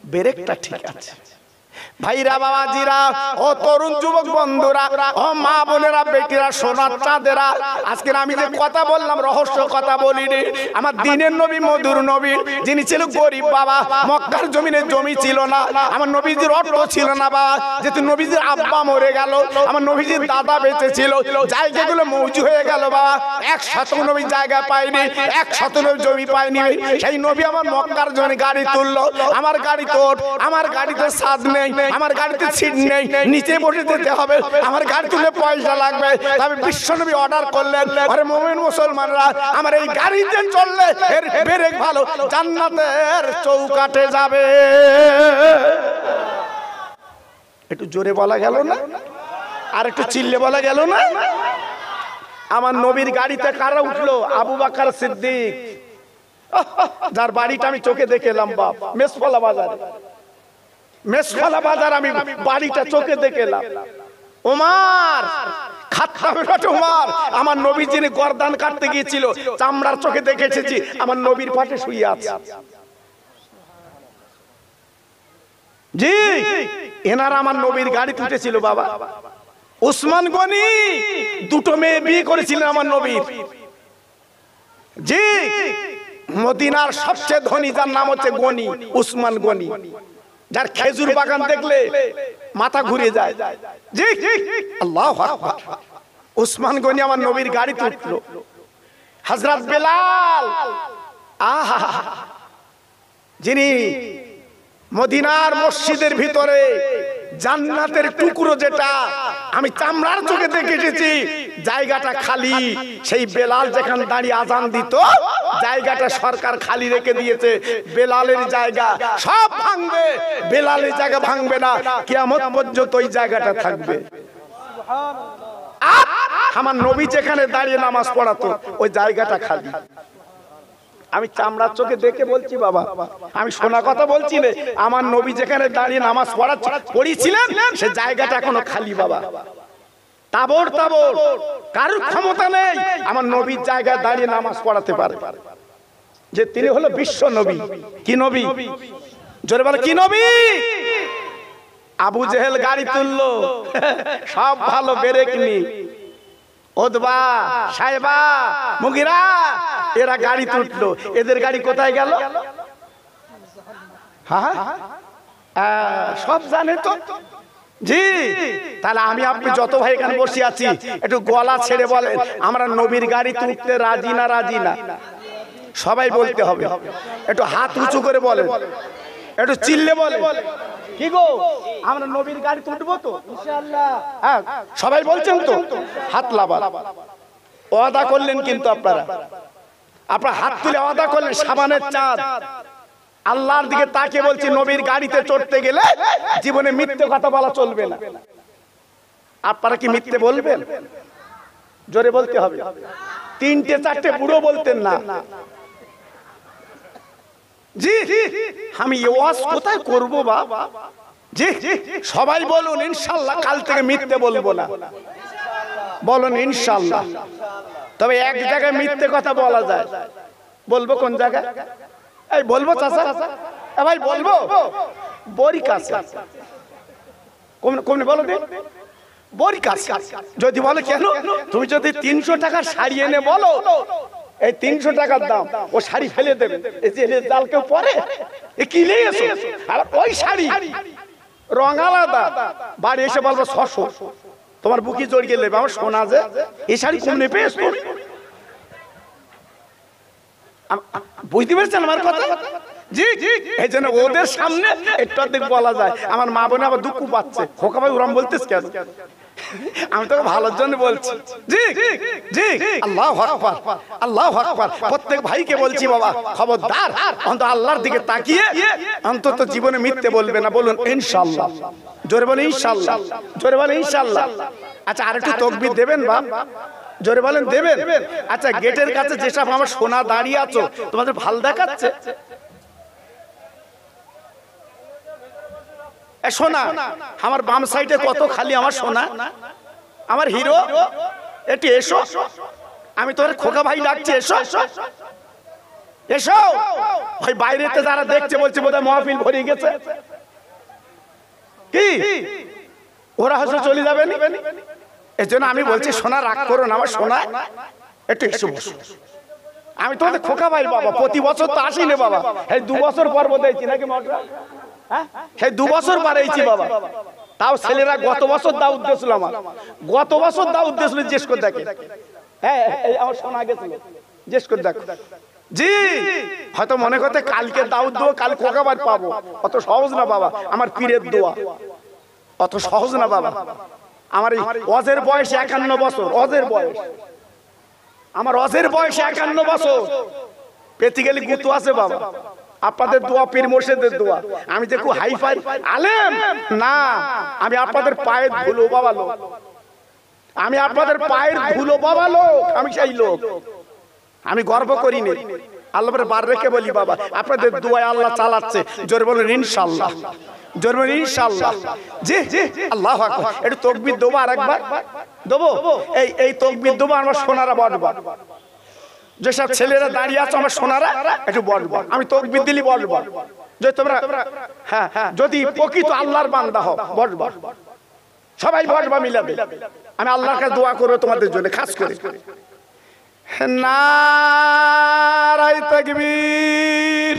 ব্রেকটা ঠিক আছে। ভাইরা বাবাজিরা, ও তরুণ যুবক বন্ধুরা, ও মা বোনেরা, বেটিরা, সোনার চাঁদেরা, আজকে আমি যে কথা বললাম রহস্য কথা বলিনি। আমার দিনের নবী, মধুর নবী, যিনি ছিল গরিব বাবা, মক্কার জমিনে জমি ছিল না, আমার নবীজির অর্থ ছিল না বাবা, যেহেতু নবীজির আব্বা মরে গেল, আমার নবীজির দাদা বেঁচে ছিল, জায়গাগুলো মৌজু হয়ে গেল বাবা, 100 নবী জায়গা পাইনি, 100 নবী জমি পাইনি। সেই নবী আমার মক্কার জমিনে গাড়ি তুললো, আমার গাড়ি তোর, আমার গাড়িতে স্বাদ নেই, আমার গাড়িতে সিট নেই, নিচে বসে যেতে হবে, আমার গাড়ি তুলে পয়সা লাগবে। তবে বিশ্বনবী অর্ডার করলেন, আরে মুমিন মুসলমানরা, আমার এই গাড়িতে চললে এর ব্রেক ভালো, জান্নাতের চৌকাঠে যাবে। একটু জোরে বলা গেল না? আর একটু চিল্লে বলা গেল না? আমার নবীর গাড়িতে কারা উঠলো? আবু বকর সিদ্দিক, যার বাড়িটা আমি চোখে দেখে এলাম বাপ, মেসফলা বাজারে, মেসফলা বাজার আমি বাড়িটা চোখে দেখে এলাম। ওমর খাত্তাবের বেটা ওমর, আমার নবী যিনি গর্দান কাটতে গিয়েছিল, চামড়ার চোখে দেখে এসেছি, আমার নবীর পাশে শুয়ে আছে। জি এনারা আমার নবীর গাড়ি উঠেছিল বাবা। উসমান গনি দুটো মেয়ে বিয়ে করেছিলেন আমার নবীর। জি মদিনার সবচেয়ে ধনী, যার নাম হচ্ছে গনি, উসমান গনি, যার খেজুর বাগান দেখলে মাথা ঘুরে যায়। জি আল্লাহু আকবার। উসমান গনি আমার নবীর গাড়িতে উঠলো। হযরত বেলাল, আহা, যিনি মদিনার মসজিদের ভিতরে জান্নাতের টুকরো, যেটা আমি চামড়ার চোখে দেখে এসেছি, জায়গাটা খালি, সেই বেলাল যেখানে দাঁড়িয়ে আজান দিত, জায়গাটা সরকার খালি রেখে দিয়েছে, বেলালের জায়গা সব ভাঙবে, বেলালের জায়গা ভাঙবে না, কিয়ামত পর্যন্ত ওই জায়গাটা থাকবে। আমার নবী যেখানে দাঁড়িয়ে নামাজ পড়াতো ওই জায়গাটা খালি। আমি চামড়ার চোখে দেখে বলছি বাবা, আমি শোনা কথা বলছি না, আমার নবী যেখানে দাঁড়িয়ে নামাজ পড়িয়েছিলেন সে জায়গাটা এখনো খালি বাবা। তাবর তাবর কারোর ক্ষমতা নেই আমার নবীর জায়গায় দাঁড়িয়ে নামাজ পড়াতে পারে, যে তিনি হলো বিশ্ব নবী। কি নবী? জোরে বলে কি নবী? আবু জেহেল গাড়ি তুললো, সব ভালো, ব্রেক নি, ওদবা, সাইবা, মুগিরা, এরা গাড়ি তুললো, এদের গাড়ি কোথায় গেল? হ্যাঁ সব জানে তো জি। তাহলে আমি আপনি যত ভাই এখানে বসে আছি একটু গলা ছেড়ে বলেন, আমরা নবীর গাড়ি তুলতে রাজি না? রাজি না? সবাই বলতে হবে, একটু হাত উঁচু করে বলেন, একটু চিল্লে বলেন, কি গো আমরা নবীর গাড়ি তুলবো তো ইনশাআল্লাহ? হ্যাঁ সবাই বলছেন তো? হাত লাবা ওয়াদা করলেন, কিন্তু আপনারা হাত তুলে ওয়াদা করলেন, সাবানের চাঁদ আল্লাহর দিকে তাকিয়ে বলছি, নবীর গাড়িতে চড়তে গেলে জীবনে মিথ্যে কথা বলা চলবে না। আপনারা কি মিথ্যে বলবেন? জোরে বলতে হবে। তিনটে চারটে বুড়ো বলতেন না জি। আমি ওয়াজ কোথায় করব বাবা? জি সবাই বলুন ইনশাআল্লাহ কাল থেকে মিথ্যে বলবো না। বলুন ইনশাআল্লাহ। তবে এক জায়গায় মিথ্যে কথা বলা যায়, বলবো কোন জায়গায়? এই বলবো চাচা, ভাই বলবো বড়ি কাছে, কোন বলো দিন বড়ি কাছে। যদি বলে কেন, তুমি যদি 300 টাকার শাড়ি এনে বলো এই 300 টাকার দাম, ও শাড়ি ফেলে দেবে, এই যে জাল কেউ পরে এ কি নিয়েছো, আর ওই শাড়ি রং আলাদা, বাড়ি এসে বলবো 600, তোমার বুকি জড়িয়ে নেবে, আমার শোনা যে এই শাড়ি কমনে পেয়েছো তুমি। বুঝতে পেরেছেন আমার কথা? জি এই জন্য ওদের সামনে একটু অর্ধেক বলা যায়। আমার মা বোনে আবার দুঃখ পাচ্ছে, খোকা ভাই ওরম বলতেছ কেন? আমি তোকে ভালোর জন্য বলছি। জি জি আল্লাহু আকবার, আল্লাহু আকবার। প্রত্যেক ভাইকে বলছি বাবা খবরদার, অন্তত আল্লাহর দিকে তাকিয়ে অন্তত জীবনে মিথ্যে বলবে না। বলুন ইনশাআল্লাহ। জোরে বলেন ইনশাআল্লাহ, জোরে বলেন ইনশাআল্লাহ। আচ্ছা আর একটু তাকবীর দেবেন বাপ? জোরে বলেন দেবেন? আচ্ছা গেটের কাছে যেসব আমার সোনা দাঁড়িয়ে আছো, তোমাদের ভাল দেখাচ্ছে? সোনা আমার বাম সাইডে কত খালি আমার সোনা, আমার হিরো, একটু এসো, আমি তোর খোকা ভাই ডাকছি, এসো এসো। ভাই বাইরেতে যারা দেখছে বলছে বোধহয় মাহফিল ভরে গেছে, কি ওরা হয়তো চলে যাবে। এই জন্য আমি বলছি সোনা রাগ করো না, আমার সোনা একটু এসো বসো। আমি তোমাদের খোকা ভাই বাবা, প্রতি বছর তো আসি না বাবা, এই 2 বছর পর বোধহয় নাকি মটরা, সেই 2 বছর বাড়াইছি বাবা। তাও ছেলেরা গত বছর দাওয়াত দিয়েছিল, আমার গত বছর দাওয়াত দিয়েছিল, জিজ্ঞেস করে দেখে। হ্যাঁ আমার শোনা গেছিল, জিজ্ঞেস করে দেখো। জি হয়তো মনে করতে কালকে দাওয়াত দেবো, কাল খোকাবার পাবো, অত সহজ না বাবা। আমার পীরের দোয়া অত সহজ না বাবা। আমার এই অজের বয়স 51 বছর, অজের বয়স আমার, অজের বয়স 51 বছর। পেতে গেলে গুতু আছে বাবা, আপনাদের দোয়া, পীর মুর্শিদের দোয়া। আমি যে খুব হাইফাই আলেম না, আমি আপনাদের পায়ের ধুলো বাবা লোক, আমি আপনাদের পায়ের ধুলো বাবা লোক, আমি সেই লোক। আমি গর্ব করি নি, আল্লাহর বার রেখে বলি বাবা আপনাদের দোয়ায় আল্লাহ চালাচ্ছে। জোরে বলেন ইনশাআল্লাহ, জোরে বলেন ইনশাআল্লাহ। জি জি আল্লাহু আকবার। একটু তাকবীর দেবো, আরেকবার দেবো। এই তাকবীর দেবো, আমার সোনারা বলবা, যেসব ছেলেরা দাঁড়িয়ে আছে আমার সোনারা একটু বলবা, আমি তাকবীর দিলি বলবা, যে তোমরা হ্যাঁ যদি প্রকৃত আল্লাহর বান্দা হও বলবা, সবাই বলবা মিলাবে। আমি আল্লাহর কাছে দোয়া করব তোমাদের জন্য খাস করে। নারায়ে তাকবীর।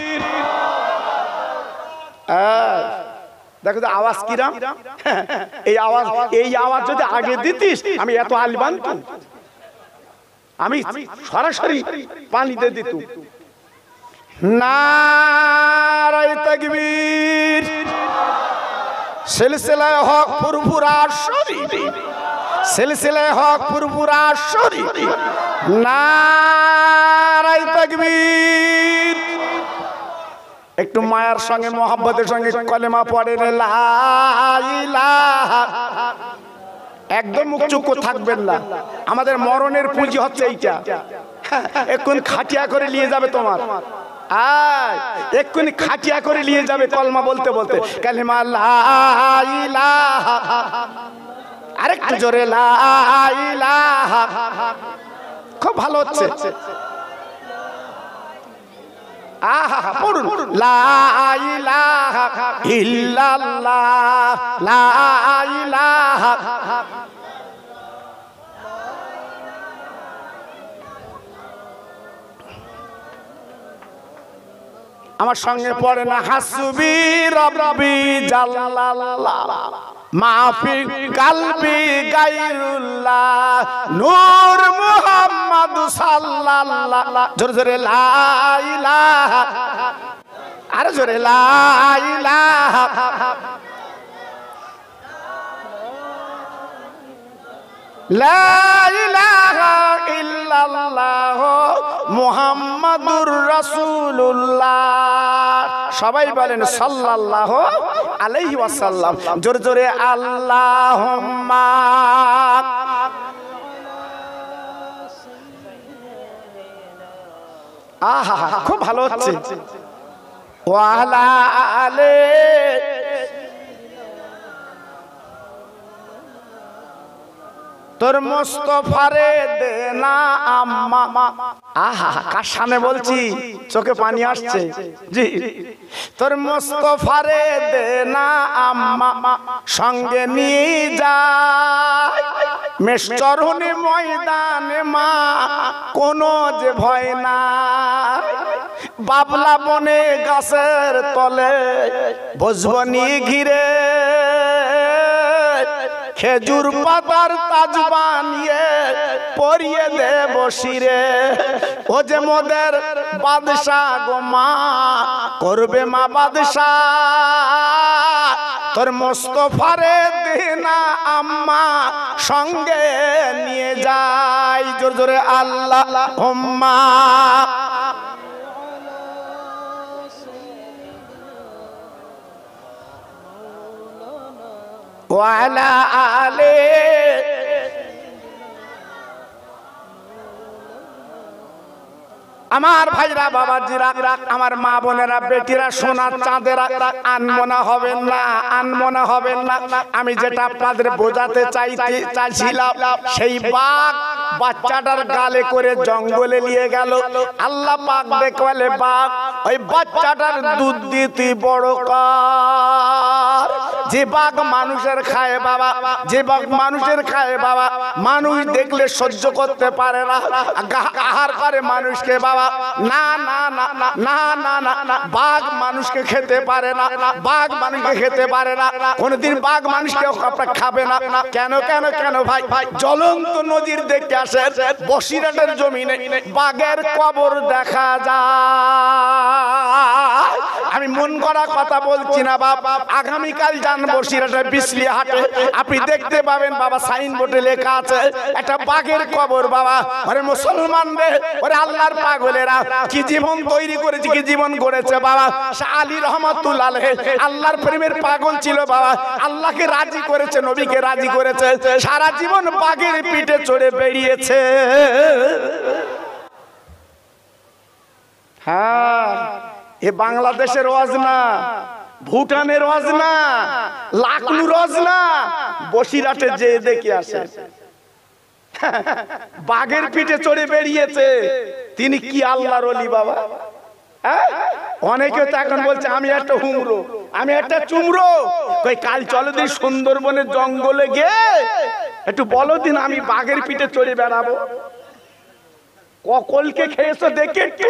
দেখো তো আওয়াজ কিরাম, এই আওয়াজ যদি আগে দিতিস আমি এত আলি বানতাম, আমি সরাসরি পানিতে দিত। নারায়ে তাকবীর। সিলসিলায়ে হক ফুরফুরা শরীফ, সিলসিলায়ে হক ফুরফুরা শরীফ, নারায়ে তাকবীর। একটু মায়ার সঙ্গে মোহাব্বতের সঙ্গে কলেমা পড়েন লা ইলাহা। একদম মুখ চুপ থাকবেন না, আমাদের মরণের পুঁজি হচ্ছে এইটা। এক্ষুনি খাটিয়া করে নিয়ে যাবে তোমার, এক্ষুনি খাটিয়া করে নিয়ে যাবে কলমা বলতে বলতে। কালিমা লা ইলাহা, আরেকটু জোরে লা ইলাহা। খুব ভালো হচ্ছে। আহা পড়ুন লা ইলাহা ইল্লাল্লাহ, লা ইলাহা। আমার সঙ্গে পড়ে না হাসবি রব্বি জাল্লাল্লাহ মাফি কালবি গায়রুল্লাহ নূর মুহাম্মদ সাল্লাল্লাহ। জোরে জোরে লা ইলাহা, আরে জোরে লা ইলাহা। লা ইলাহা ইল্লাল্লাহ মুহাম্মাদুর রাসূলুল্লাহ। সবাই বলেন সাল্লাল্লাহু আলাইহি ওয়াসাল্লাম। জোরে জোরে আল্লাহুম্মা। আহা খুব ভালো হচ্ছে। ওয়া আলা আলে তোর মুস্তাফারে দে না আম্মা। আহা কার সামনে বলছি, চোখে পানি আসছে। জি, তোর মুস্তাফারে দে না আম্মা, সঙ্গে নিয়ে যায় মেশচরণে ময়দানে মা, কোনো যে ভয় না। বাবলা বনে গাছের তলে বসবো নিয়ে ঘিরে, খেজুর পাতার তাজ বানিয়ে পরিয়ে দেব শিরে। ও যে মোদের বাদশাহ গো মা, করবে মা বাদশাহ। তোর মুস্তাফারে দিনা আম্মা, সঙ্গে নিয়ে যাই। জোরে জোরে আল্লাহুম্মা। ওয়ালা আলে আমার ভাইরা বাবাজিরা, আমার মা বোনেরা, বেটিরা, সোনার চাঁদেরা, আনমনা হবেন না, আনমনা হবেন না। আমি যেটা আপনাদের বোঝাতে চাইছিলাম, সেই বাঘ বাচ্চাটার গালে করে জঙ্গলে নিয়ে গেল। আল্লাহ পাক দেখলে বাঘ ওই বাচ্চাটার দুধ দিতে বড় কার। যে বাঘ মানুষের খায় বাবা, যে বাঘ মানুষের খায় বাবা, মানুষ দেখলে সহ্য করতে পারে না, আহার করে মানুষকে বাবা। না না না না না না না, বাঘ মানুষকে খেতে পারে না, বাঘ মানুষকে খেতে পারে না। কোনদিন বাঘ মানুষকে খাবে না। কেন কেন কেন ভাই? জ্বলন্ত নদীর দেখে আসে বসিরহাটের জমিনে বাঘের কবর দেখা যায়। আমি মন করা কথা বলছি না বাবা। আগামীকাল যান বসিরহাটের বিসলিহাটে, আপনি দেখতে পাবেন বাবা সাইনবোর্ডে লেখা আছে একটা বাঘের কবর বাবা। আরে মুসলমানদের, ওরে আল্লাহর পাগলেরা কি জীবন তৈরি করেছে, কি জীবন গড়েছে বাবা। শাহ আলী রহমাতুল্লাহ আলাইহি আল্লাহর প্রেমের পাগল ছিল বাবা। আল্লাহকে রাজি করেছে, নবীকে রাজি করেছে, সারা জীবন বাঘের পিঠে চড়ে বেরিয়েছে। হ্যাঁ, এ বাংলাদেশের ওয়াজ না, ভুটানের ওয়াজ না, লাকনুর ওয়াজ না, বসিরহাটে যে দেখে আসে বাঘের পিঠে চড়ে বেরিয়েছে। তিনি কি আল্লাহর ওলি বাবা? অনেকে তো এখন বলছে আমি একটা হুমরো, আমি একটা চুমরো। কই কাল চলো দিন সুন্দরবনের জঙ্গলে গিয়ে একটু বলো দিন আমি বাঘের পিঠে চড়ে বেড়াবো। ককলকে খেয়েছো দেখে একটু।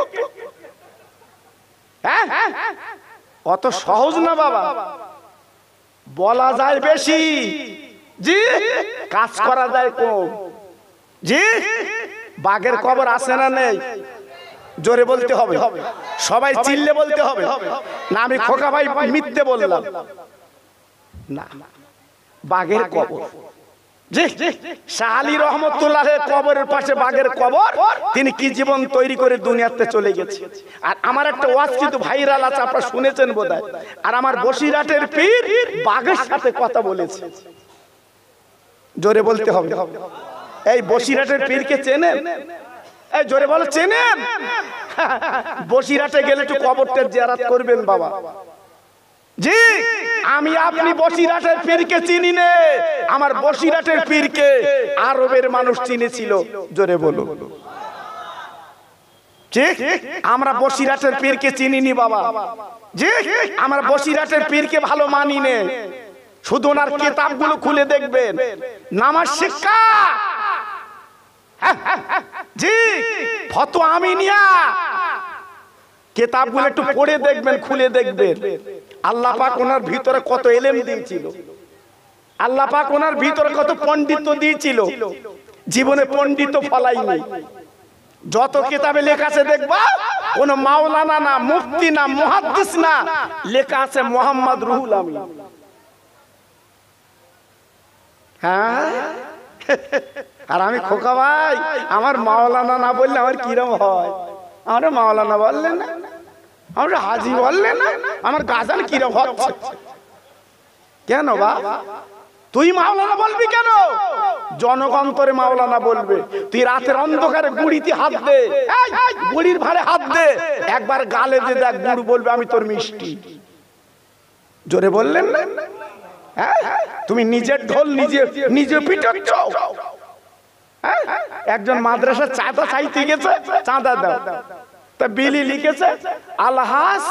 অত সহজ না বাবা, বলা যায় বেশি, জি কাজ করা যায় কম। জি বাঘের কবর আছে না নেই? জোরে বলতে হবে, সবাই চিল্লে বলতে হবে না। আমি খোকা ভাই মিথ্যে বললাম না, বাঘের কবর জি, শাহ আলী রহমতুল্লাহ কবরের পাশে বাঘের কবর, তিনি কি জীবন তৈরি করে দুনিয়াতে চলে গেছে। আর আমার একটা ওয়াজ কিন্তু ভাইরাল আছে, আপনারা শুনেছেন বোধহয়। আর আমার বসিরহাটের পীর বাঘের সাথে কথা বলেছে, জোরে বলতে হবে। এই বসিরহাটের পীরকে চেনেন? এই জোরে বলো, চেনেন? বসিরহাটে গেলে একটু কবরটা জিয়ারত করবেন বাবা। জি, আমি আপনি বসিরহাটের পীরকে চিনি নে, আমার বসিরহাটের পীরকে আরবের মানুষ চিনেছিল, জোরে বলো। ঠিক, আমরা বসিরহাটের পীরকে চিনিনি বাবা। জি, আমরা বসিরহাটের পীরকে ভালো মানি নে। শুধু ওনার কিতাবগুলো খুলে দেখবেন, নামাজ শিক্ষা, জি, ফতোয়া আমিনিয়া, কিতাবগুলো একটু পড়ে দেখবেন, খুলে দেখবেন। আল্লাহ পাক ওনার ভিতরে কত ইলম দিয়েছিল, আল্লাহ পাক ওনার ভিতরে কত পণ্ডিত্য দিয়েছিল, জীবনে পণ্ডিত ফলাইনি। যত কিতাবে লেখা আছে দেখবা, কোন মাওলানা না, মুফতি না, মুহাদ্দিস না, লেখা আছে মোহাম্মদ রুহুল আমিন। হ্যাঁ, আর আমি খোকা ভাই, আমার মাওলানা না বললে আমার কিরম হয়? আমরা মাওলানা বললে না, আমরা হাজি বললে না, আমার গাজান কিরম হচ্ছে? কেন বা তুই মাওলানা বলবি কেন? জনগণ তোরে মাওলানা বলবে। তুই রাতের অন্ধকারে গুড়িতে হাত দে, গুড়ির ভারে হাত দে, একবার গালে দে, দেখ গুড় বলবে আমি তোর মিষ্টি। জোরে বললেন না? তুমি নিজের ঢোল নিজে নিজে পিটাচ্ছ। একজন মাদ্রাসা চাঁদা চাইতে গেছে, চাঁদা দাও, তা বিলি লিখেছে আলহাজ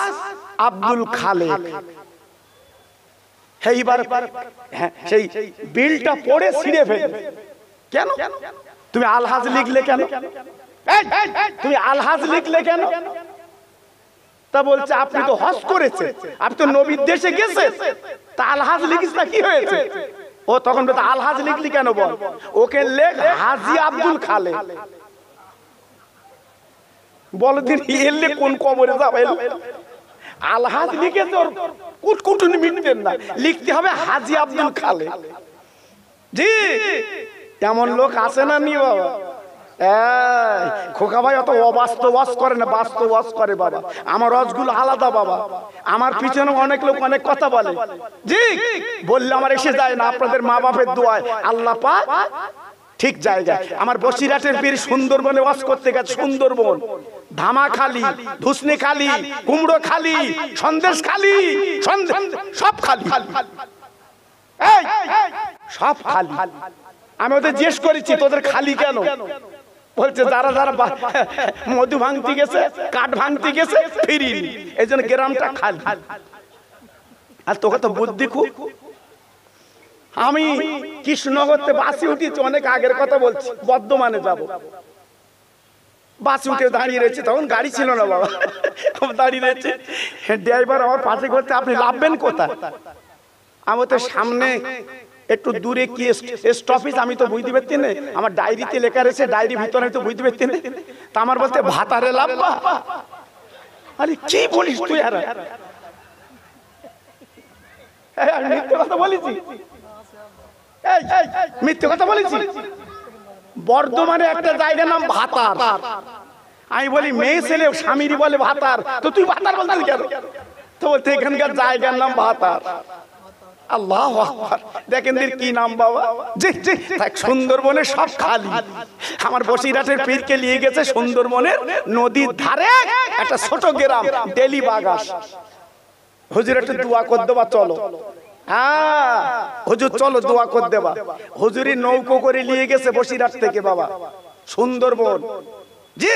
আব্দুল খালেক। এইবার সেই বিলটা পড়ে ছিঁড়ে ফেলে। কেন তুমি আলহাজ লিখলে কেন? তুমি আলহাজ লিখলে কেন? তা বলছে আপনি তো হজ করেছে, আপনি তো নবীর দেশে গেছে, তা আলহাজ লিখিস না কি হয়েছে? ও তখন বলছে আলহাজ লিখলি কেন বল, ওকে লেখ হাজি আব্দুল খালেক। বল দিন এলে কোন কবরে যাবে? আলহাজ লিখেছে, ওর কুটকুটুনি মিটবেন না, লিখতে হবে হাজি আব্দুল খালেক। জি, এমন লোক আছে না নি বাবা? খোকা ভাই অত অবাস্তব ওয়াজ করে না, বাস্তব ওয়াজ করে বাবা। আমার ওয়াজগুলো আলাদা বাবা। আমার পিছনে অনেক লোক অনেক কথা বলে, জি, বললে আমার এসে যায় না। আপনাদের মা বাপের দোয়ায় আল্লাহ পাক ঠিক জায়গায়। আমার বসিরহাটের পীর সুন্দরবনে ওয়াজ করতে গেছে, সুন্দরবন, ধামাখালি, ধুসনিখালি, কুমড়োখালি, সন্দেশখালি, সব খালি, সব খালি। আমি ওদের জিজ্ঞেস করেছি তোদের খালি কেন? বলছে যারা যারা মধু ভাঙতে গেছে, কাঠ ভাঙতে গেছে, ফিরিনি, এই জন্য গ্রামটা খালি। আর তোকে তো বুদ্ধি খুব। আমি কৃষ্ণনগরতে বাসে উঠেছি, অনেক আগের কথা বলছি, বর্ধমানে যাব, বাসে উঠে দাঁড়িয়ে রয়েছে, তখন গাড়ি ছিল না বাবা, দাঁড়িয়ে রয়েছে, ড্রাইভার আমার পাশে করছে আপনি লাভবেন কোথায়? আমি তো সামনে একটু দূরে কি স্টপেজ, আমি তো বুঝতে পারছি না, আমার ডায়েরিতে লেখা রয়েছে, ডায়েরির ভিতরে আমি তো বুঝতে পারছি না। তা আমার বলতে ভাতারে লাভবা। আরে কি বলিস তুই? আর আমি মিথ্যে কথা বলেছি? মিথ্যে কথা বলেছি? বর্ধমানে একটা জায়গার নাম ভাতার। আমি বলি মেয়ে ছেলে স্বামীর বলে ভাতার, তো তুই ভাতার বলছিস কেন? তো বলতে এখানকার জায়গার নাম ভাতার। আল্লাহু আকবার, দেখেন কি নাম বাবা। জি জি, সুন্দরবনে সব খালি। আমার বসিরহাটের পীরকে নিয়ে গেছে সুন্দরবনের নদীর ধারে একটা ছোট গ্রাম ডেলি বাগাস। হুজুর একটু দোয়া করে দেবা, চলো। হ্যাঁ হুজুর চলো দোয়া করে দেবা। হুজুরি নৌকো করে নিয়ে গেছে বসিরহাট থেকে বাবা সুন্দরবন। জি,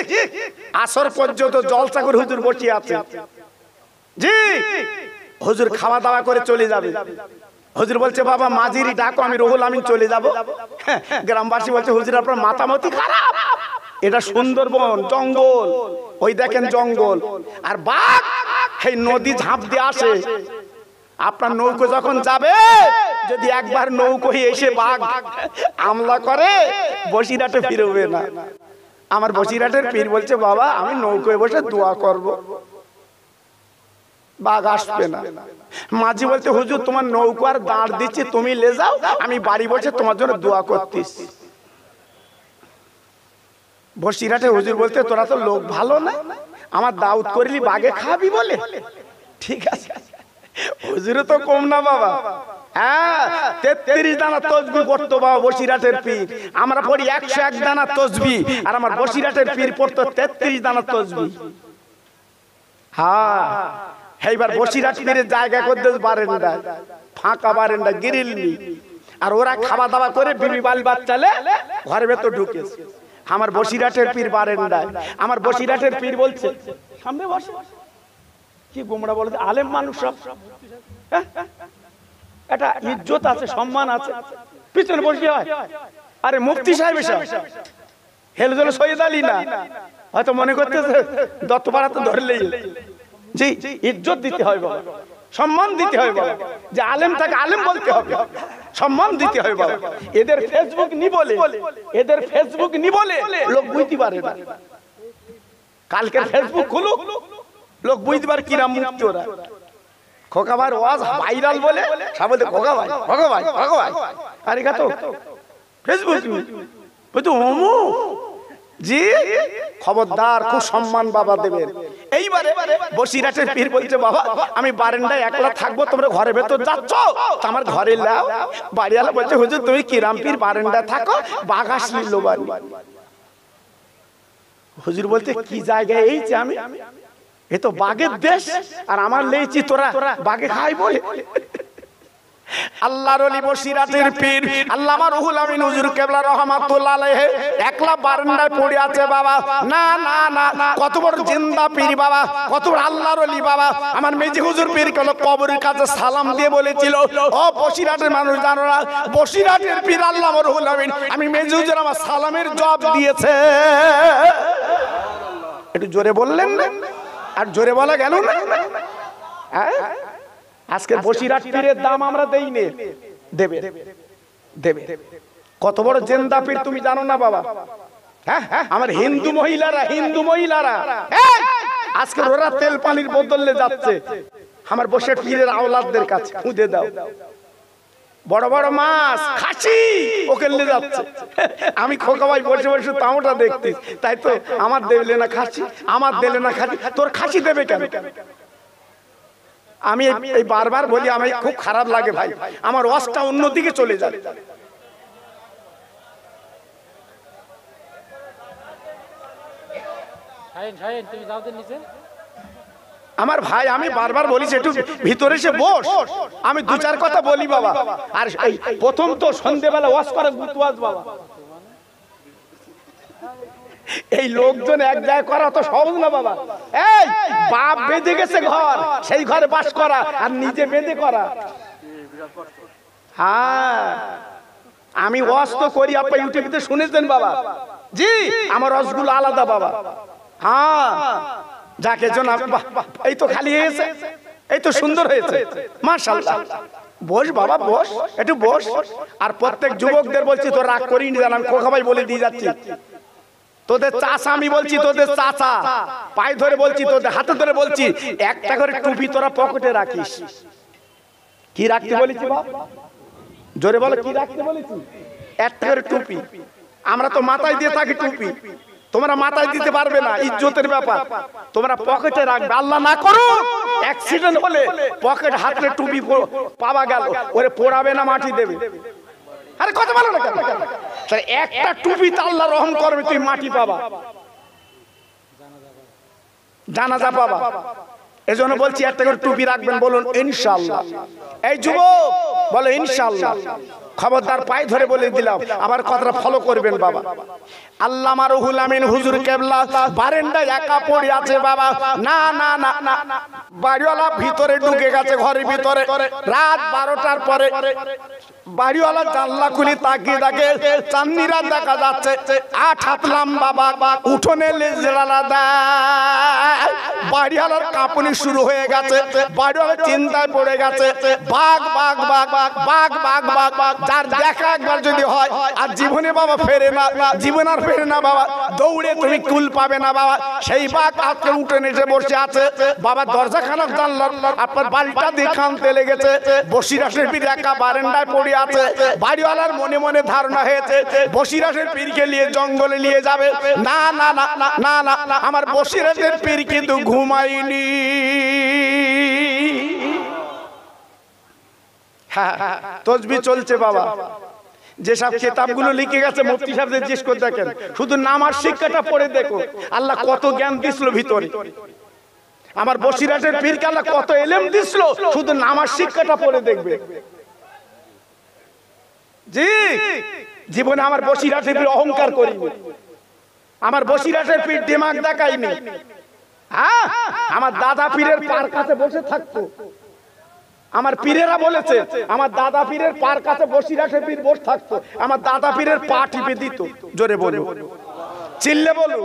আসর পর্যন্ত জলসা করে হুজুর বসে আছে। জি, হুজুর খাওয়া দাওয়া করে চলে যাবে। হুজুর বলছে বাবা মাঝিরি ডাকো, আমি রুহুল আমিন চলে যাব। গ্রামবাসী বলছে হুজুর আপনার মাথামতি খারাপ, এটা সুন্দরবন, জঙ্গল, ওই দেখেন জঙ্গল, আর বাঘ এই নদী ঝাঁপ দিয়ে আসে। আপনার নৌকো যখন যাবে, যদি একবার নৌকো এসে বাঘ হামলা করে, বসিরহাটে ফিরবে না। আমার বসিরহাটের পীর বলছে বাবা আমি নৌকোয় বসে দোয়া করব। বাঘ আসবে না। মাঝি বলতে হুজুর তোমার নৌকার দাঁড় দিচ্ছি, তুমি লে যাও, আমি বাড়ি বসে তোমার জন্য দোয়া করতিস। বসিরহাটে হুজুর বলতে তোরা তো লোক ভালো না, আমার দাউদ করলি বাঘে খাবি বলে। ঠিক আছে, হুজুরে তো কম না বাবা। হ্যাঁ, 33 দানা তসবি পড়তো বাবা বসিরহাটের পীর। আমরা পড়ি 101 দানা তসবি, আর আমার বসিরহাটের পীর পড়তো 33 দানা তসবি। হ্যাঁ, এইবার বসিরহাট পীরের জায়গা করতে বারেন্ডা, ফাঁকা বারেন্ডা, গ্রিল নেই, আর ওরা খাওয়া দাওয়া করে বিবি বাল বাচ্চালে ঘরের ভেতর ঢুকেছে। আমার বসিরহাটের পীর বারেন্ডায়। আমার বসিরহাটের পীর বলছে সামনে বসে, কি গোমড়া বলে, আলেম মানুষ সব, এটা ইজ্জত আছে, সম্মান আছে, পিছনে বসে হয়। আরে মুফতি সাহেব এসব হেলজল সৈয়দ আলী না, হয়তো মনে করতেছে দত্তপাড়াতে ধরলেই। জি, ইজ্জত দিতে হয় বাবা, সম্মান দিতে হয় বাবা। যে আলেম তাকে আলেম বলতে হবে, সম্মান দিতে হয় বাবা। এদের ফেসবুক নি বলে, এদের ফেসবুক নি বলে লোক বুঝতে পারে না। কালকের ফেসবুক খুলুক, লোক বুঝতে পারে কিরাম মুক্তি। ওরা খোকা ভাই ওয়াজ ভাইরাল বলে সব বলতে খোকা ভাই, খোকা ভাই, খোকা ভাই। আরে কত ফেসবুক বুঝতো ওমু। জি, খবরদার, খুব সম্মান বাবা দেবেন। এইবারে বসিরহাটের পীর বলছে বাবা আমি বারান্দায় একলা থাকবো, তোমরা ঘরের ভেতর যাচ্ছ, আমার ঘরে লাও। বাড়িওয়ালা বলছে হুজুর তুমি কিরাম পীর বারান্দায় থাকো, বাঘ আসলি লো বাড়ি। হুজুর বলতে কি জায়গায় এইছি আমি, এ তো বাঘের দেশ, আর আমার লেইছি তোরা বাঘে খাই বলে। আল্লাহর ওলি বসিরহাটের পীর আল্লামা রুহুল আমিন হুজুর কেবলা রাহমাতুল্লাহ আলাইহি একলা বারান্দায় পড়ে আছে বাবা। না না না, কত বড় জিন্দা পীর বাবা, কত বড় আল্লাহর ওলি বাবা। আমার মেজি হুজুর পীর কোন কবরের কাছে সালাম দিয়ে বলেছিল, ও বসিরহাটের মানুষ জানো না, বসিরহাটের পীর আল্লামা রুহুল আমিন আমি মেজি হুজুর আমার সালামের জবাব দিয়েছে। একটু জোরে বললেন না, আর জোরে বলা গেল না। আজকে বসিরহাট পীরের দাম আমরা দেই নে, দেবে দেবে। কত বড় জিন্দা পীর তুমি জানো না বাবা। হ্যাঁ, আমার হিন্দু মহিলারা, হিন্দু মহিলারা আজকে ওরা তেল পানির বদলে যাচ্ছে আমার বসিরহাট পীরের আওলাদদের কাছে, খুঁজে দাও বড় বড় মাছ খাসি ওকে নিয়ে যাচ্ছে। আমি খোকা ভাই বসে বসে তাওটা দেখতিস, তাই তো আমার দেবে না খাসি, আমার দেবে না খাসি, তোর খাসি দেবে কেন? আমি এই বারবার বলি, আমি খুব খারাপ লাগে ভাই, আমার ওয়াজটা অন্যদিকে চলে যায়। আমার ভাই আমি বারবার বলিস একটু ভিতরে এসে বস, আমি দু চার কথা বলি বাবা। আর প্রথম তো সন্ধ্যেবেলা ওয়াজ করে গুতওয়াজ বাবা, এই লোকজন এক জায়গায় করা তো সহজ না বাবা। এই বাপ বেঁধে গেছে ঘর, সেই ঘরে বাস করা, আর নিজে বেঁধে করা। হ্যাঁ, আমি ওয়াজ তো করি, আপনি ইউটিউবে শুনেছেন বাবা। জি, আমার ওয়াজগুলো আলাদা বাবা। হ্যাঁ, যাকে জন এই তো খালি হয়েছে, এই তো সুন্দর হয়েছে, মাশাআল্লাহ। বস বাবা বস, একটু বস। আর প্রত্যেক যুবকদের বলছি তো রাগ করিনি, জানাম খোকা ভাই বলে দিয়ে যাচ্ছি, তোদের চাচা আমি বলছি, তোদের চাচা পায়ে ধরে বলছি, তোদের হাতে ধরে বলছি, একটা করে টুপি তোরা পকেটে রাখিস। কি রাখতে বলেছি বাপ? জোরে বলো, কি রাখতে বলেছি? একটা করে টুপি। আমরা তো মাথায় দিয়ে থাকি টুপি, তোমরা মাথায় দিতে পারবে না, ইজ্জতের ব্যাপার। তোমরা পকেটে রাখবে, আল্লাহ না করো অ্যাক্সিডেন্ট হলে পকেট হাতে টুপি পাওয়া গেল, ওরে পোড়াবে না মাটি দেবে। আরে কথা বলো না কেন? একটা টুপি তো আল্লাহ রহম করবে, তুই মাটি পাবা, জানাজা পাবা। এজন্য বলছি একটা করে টুপি রাখবেন, বলুন ইনশাআল্লাহ। এই যুবক বলো ইনশাআল্লাহ। খবরদার, পায়ে ধরে বলে দিলাম, আবার কথাটা ফলো করবেন বাবা। আল্লামা রুহুল আমিন হুজুর কেবলা বারান্দায় একা পড়ে আছে বাবা। না না না না, বাড়িওয়ালা ভিতরে ঢুকে গেছে, ঘরের ভিতরে। রাত 12টার পরে বাড়িওয়ালা জানলা খুলে তাকিয়ে দেখে চান্দিরা দেখা যাচ্ছে, 8 হাত লম্বা বাবা, উঠোনে লেজড়ালা দেয়। বাড়িওয়ালার কাঁপুনি শুরু হয়ে গেছে, বাড়িওয়ালা চিন্তায় পড়ে গেছে। বাঘ বাঘ বাঘ বাঘ বাঘ বাঘ বাঘ, যার দেখা একবার যদি হয় আর জীবনে বাবা ফেরে না, জীবন আর ফেরে না বাবা, দৌড়ে তুমি কুল পাবে না বাবা। সেই বাঘ আজকে উঠে এসে বসে আছে বাবা, দরজাখানা জানলার আপনার বাড়িটা দিয়ে আনতে লেগেছে। বসিরাটের পীর একা বারান্দায় পড়ে আছে। বাড়িওয়ালার মনে মনে ধারণা হয়েছে বসিরাটের পীরকে নিয়ে জঙ্গলে নিয়ে যাবে। না না না না না, আমার বসিরাটের পীর কিন্তু ঘুমায়নি। হ্যাঁ, তসবি চলছে বাবা। যেসব কিতাবগুলো লিখে গেছে মুফতি সাহেবদের জিজ্ঞেস করে দেখেন, শুধু নামাজ শিক্ষাটা পড়ে দেখো আল্লাহ কত জ্ঞান দিছিল ভিতরে। আমার বসিরাটের পীরকে আল্লাহ কত ইলম দিছিল, শুধু নামাজ শিক্ষাটা পড়ে দেখবে। জি, জীবনে আমার বসিরাটের পীর অহংকার করিনি, আমার বসিরাটের পীর দিমাগ দেখায়নি। হ্যাঁ, আমার দাদা পীরের পার কাছে বসে থাকতো। আমার পীরেরা বলেছে আমার দাদা পীরের পার কাছে বসিরাটের পীর বসে থাকতো, আমার দাদা পীরের পা টিপে দিত। জোরে বলুন, চিল্লে বলুন,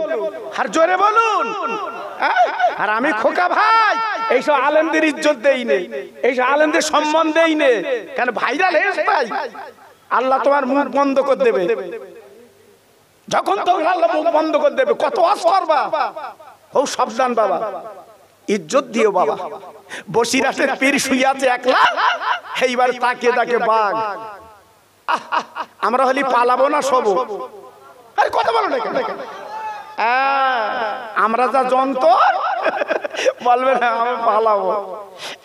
আর জোরে বলুন। আর আমি খোকা ভাই এইসব আলেমদের ইজ্জত দেই নেই, এইসব আলেমদের সম্মান দেই নেই। কেন ভাইরাল হয়েছে ভাই, আল্লাহ তোমার মুখ বন্ধ করে দেবে। যখন তোমার আল্লাহ মুখ বন্ধ করে দেবে কত ওয়াজ করবা। ও সাবধান বাবা, ইজ্জত দিও বাবা। বসিরাটের পীর শুয়ে আছে একলা, এইবার তাকিয়ে তাকে বাঘ। আমরা হলি পালাবো না সব, কথা বলো না কেন? আমরা যা যন্ত্র বলবে না আমি পালাবো।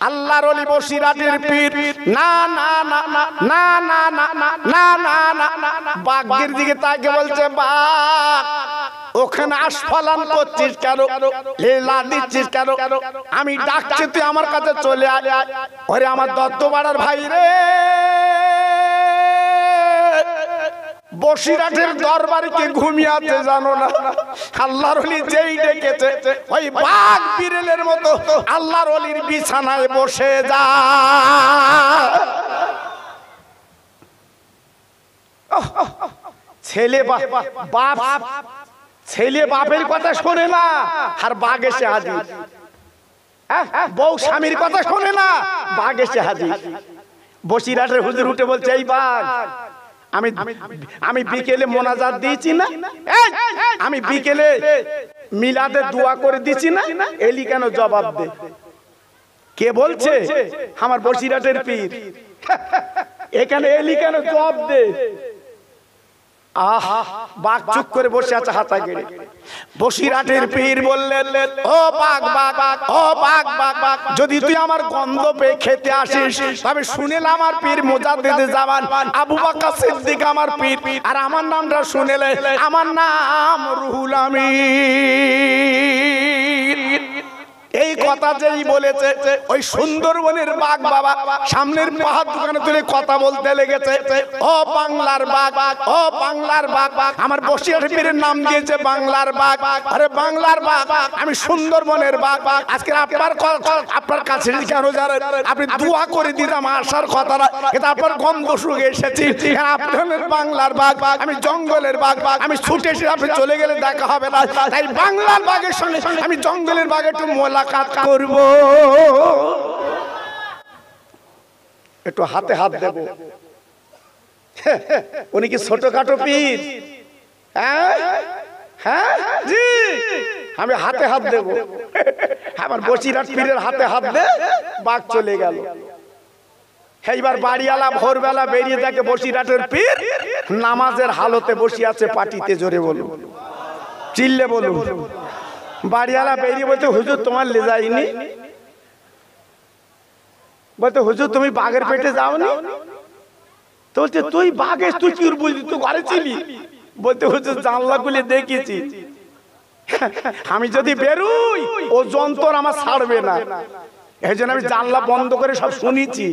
আল্লাহর ওলি বসিরাটের পীর না না না না না না না না না না, বাঘের দিকে তাকে বলছে বাঘ ওখানে আস্ফালান করছিস কেন, লীলা দিচ্ছিস কেন? আমি ডাকছি তুই আমার কাছে চলে আয়। ওরে আমার দত্তপাড়ার ভাই রে, বসিরাটের দরবারে কে ঘুমিয়ে আছে জানো না? আল্লাহর ওলি যেই ডেকেছে ওই বাঘ বিড়ালের মতো আল্লাহর ওলির বিছানায় বসে যা। ছেলে বাপ, ছেলে বাপের কথা শোনে না আর বাঘ এসে হাজির। বউ স্বামীর কথা শোনে না, বাঘ এসে হাজির। বসিরাটের হুজুর উঠে বলছে এই বাঘ, আমি বিকেলে মোনাজাত দিয়েছি না, আমি বিকেলে মিলাদে দোয়া করে দিছি না, এলি কেন জবাব দে। কে বলছে? আমার বসিরাটের পীর। এখানে এলি কেন জবাব দে। বাঘ চুপ করে বসে আছে হাতা গেড়ে। বসিরাটের পীর বললেন ও বাঘ বাঘ, ও বাঘ বাঘ, যদি তুই আমার গন্ধ পেয়ে খেতে আসিস তবে শুনেলে আমার পীর মুজাদ্দিদে জামান আবু বকর সিদ্দিক আমার পীর, আর আমার নামটা শুনেলে আমার নাম রুহুল আমিন। এই কথা যেই বলেছে ওই সুন্দরবনের বাঘ বাবা সামনের পাহাড় দোকানে তুলে কথা বলতে লেগেছে, ও বাংলার বাঘ, ও বাংলার বাঘ, আমার বসিরাটের পীরের নাম দিয়েছে বাংলার বাঘ। আরে বাংলার বাঘ, আমি সুন্দরবনের বাঘ। আজকে আপনার কাছে কেন জানেন? আপনি দোয়া করে দিতাম আসার কথাটা, কিন্তু আপনার গন্ধ শুকে এসেছি। আপনি হলেন বাংলার বাঘ, আমি জঙ্গলের বাঘ। আমি ছুটে এসে আপনি চলে গেলে দেখা হবে না, তাই বাংলার বাঘের সঙ্গে আমি জঙ্গলের বাঘ একটু মোলাকাত করব, একটু হাতে হাত দেব। উনি কি ছোটখাটো পীর? হ্যাঁ হ্যাঁ জি, আমি হাতে হাত দেব। আমার বসিরাট পীরের হাতে হাত দে, বাঘ চলে গেল। এইবার বাড়িওয়ালা ভোরবেলা বেরিয়ে দেখে বসিরাটের পীর নামাজের হালতে বসে আছে পাটিতে। জোরে বলুন, চিল্লে বলুন। বাড়িওয়ালা বেরিয়ে বলছে হুজুর তোমার লে যায়নি? বলতে হুজুর তুমি বাঘের পেটে যাওনি? তো বলছে তুই বাঘে তুই কি বুঝলি, তুই ঘরে ছিলি? বলতে হুজুর জানলা খুলে দেখেছি, আমি যদি বেরোই ও যন্ত্র আমার ছাড়বে না, এই জন্য আমি জানলা বন্ধ করে সব শুনেছি।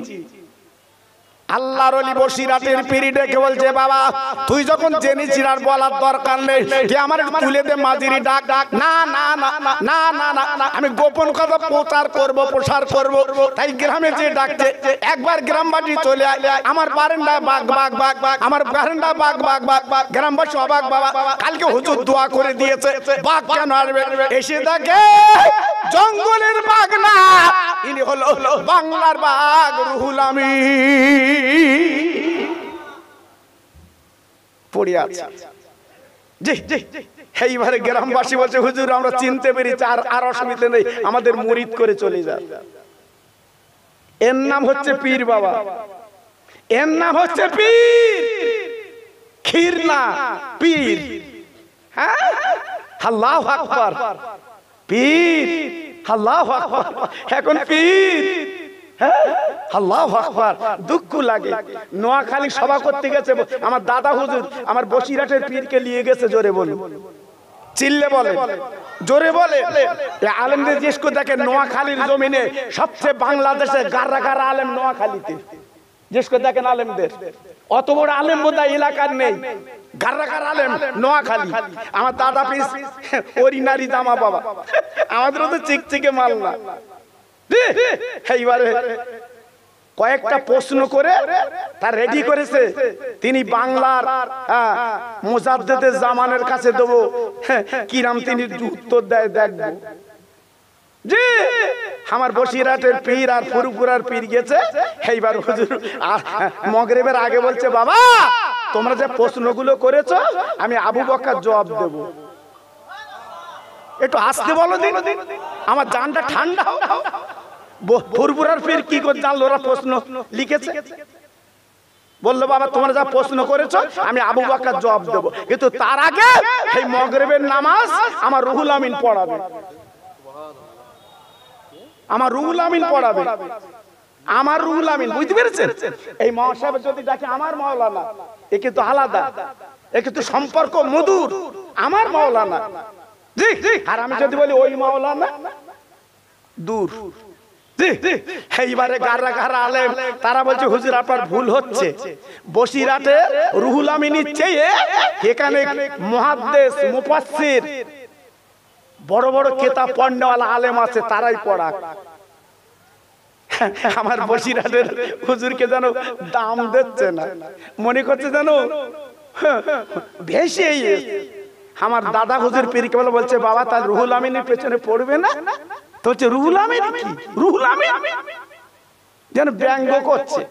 আল্লাহর ওলি বসিরাটের পীর ডেকে বলছে বাবা তুই যখন জেনেছিস আর বলার দরকার নেই, যে আমার তুলে দে মাঝিরি ডাক। না না না না না না, আমি গোপন কথা প্রচার করব, প্রসার করব। তাই গ্রামে যে ডাকছে একবার গ্রামবাসী চলে আয়, আমার বারান্দা বাঘ বাঘ বাঘ, আমার বারান্দা বাঘ বাঘ বাঘ, গ্রামবাসী অবাক বাবা, কালকে হুজুর দোয়া করে দিয়েছে, বাঘ কেন আসবে? এসে দেখে জঙ্গলের বাঘ না, ইনি হলো বাংলার বাঘ রুহুল আমিন। পড়ে আছে। জি জি, এইবারে গ্রামবাসী বলছে হুজুর আমরা চিনতে পেরেছি, আর অসুবিধা নেই, আমাদের মুরিদ করে চলে যান। এর নাম হচ্ছে পীর বাবা, এর নাম হচ্ছে পীর, ক্ষীর না পীর। হ্যাঁ, আল্লাহু আকবার, পীর, আল্লাহু আকবার, এখন পীর। হ্যাঁ, আল্লাহু আকবার। দুঃখ লাগে, নোয়াখালী সভা করতে গেছে আমার দাদা হুজুর, আমার বসিরহাটের পীরকে নিয়ে গেছে। জোরে বলুন, চিল্লে বলে, জোরে বলে। আলেমদের জিজ্ঞেস করে দেখেন, নোয়াখালীর জমিনে সবচেয়ে বাংলাদেশে গারা গারা আলেম নোয়াখালীতে। জিজ্ঞেস করে দেখেন আলেমদের, অত বড় আলেম বোধহয় এলাকার নেই। গারা গারা আলেম নোয়াখালী। আমার দাদা পিস অরিনারি জামা বাবা, আমাদের তো চিকচিকে মাল না। এইবারে কয়েকটা প্রশ্ন করে তার রেডি করেছে, তিনি বাংলার মুজাদ্দেদে জামানের কাছে দেবো, কিরাম তিনি উত্তর দেয় দেখবো। জি, আমার বসিরহাটের পীর আর ফুরুপুরার পীর গেছে। এইবার হুজুর মাগরিবের আগে বলছে, বাবা তোমরা যে প্রশ্নগুলো করেছো আমি আবু বকর জবাব দেব, একটু আসতে বলো দিন, আমার জানটা ঠান্ডা হোক। ফুরফুরার পীর কি করে জানলো ওরা প্রশ্ন লিখেছে? বললো বাবা তোমরা যা প্রশ্ন করেছো আমি আবু বকর জবাব দেব, কিন্তু তার আগে এই মাগরিবের নামাজ আমার রুহুল আমিন পড়াবে, আমার রুহুল আমিন পড়াবে, আমার রুহুল আমিন। বুঝতে পেরেছেন? এই মহাসাহেব যদি ডাকে আমার মাওলানা, এ কিন্তু আলাদা, এ কিন্তু সম্পর্ক মধুর, আমার মাওলানা। জি, আর আমি যদি বলি ওই মাওলানা, দূর। এইবারে গারা গারা আলেম তারা বলছে হুজুর আপনার ভুল হচ্ছে, বসিরহাটে রুহুল আমিনের চেয়ে এখানে মুহাদ্দিস মুফাসসির বড় বড় কিতাব পড়নেওয়ালা আলেম আছে, তারাই পড়াক। আমার বসিরহাটের হুজুরকে যেন দাম দিচ্ছে না, মনে করছে যেন ভেসে। আমার দাদা হুজুর পীরকে বলছে বাবা তার রুহুল আমিনের পেছনে পড়বে না, তো হচ্ছে রুহুল আমিন কি, রুহুল আমিন যেন ব্যঙ্গ করছে।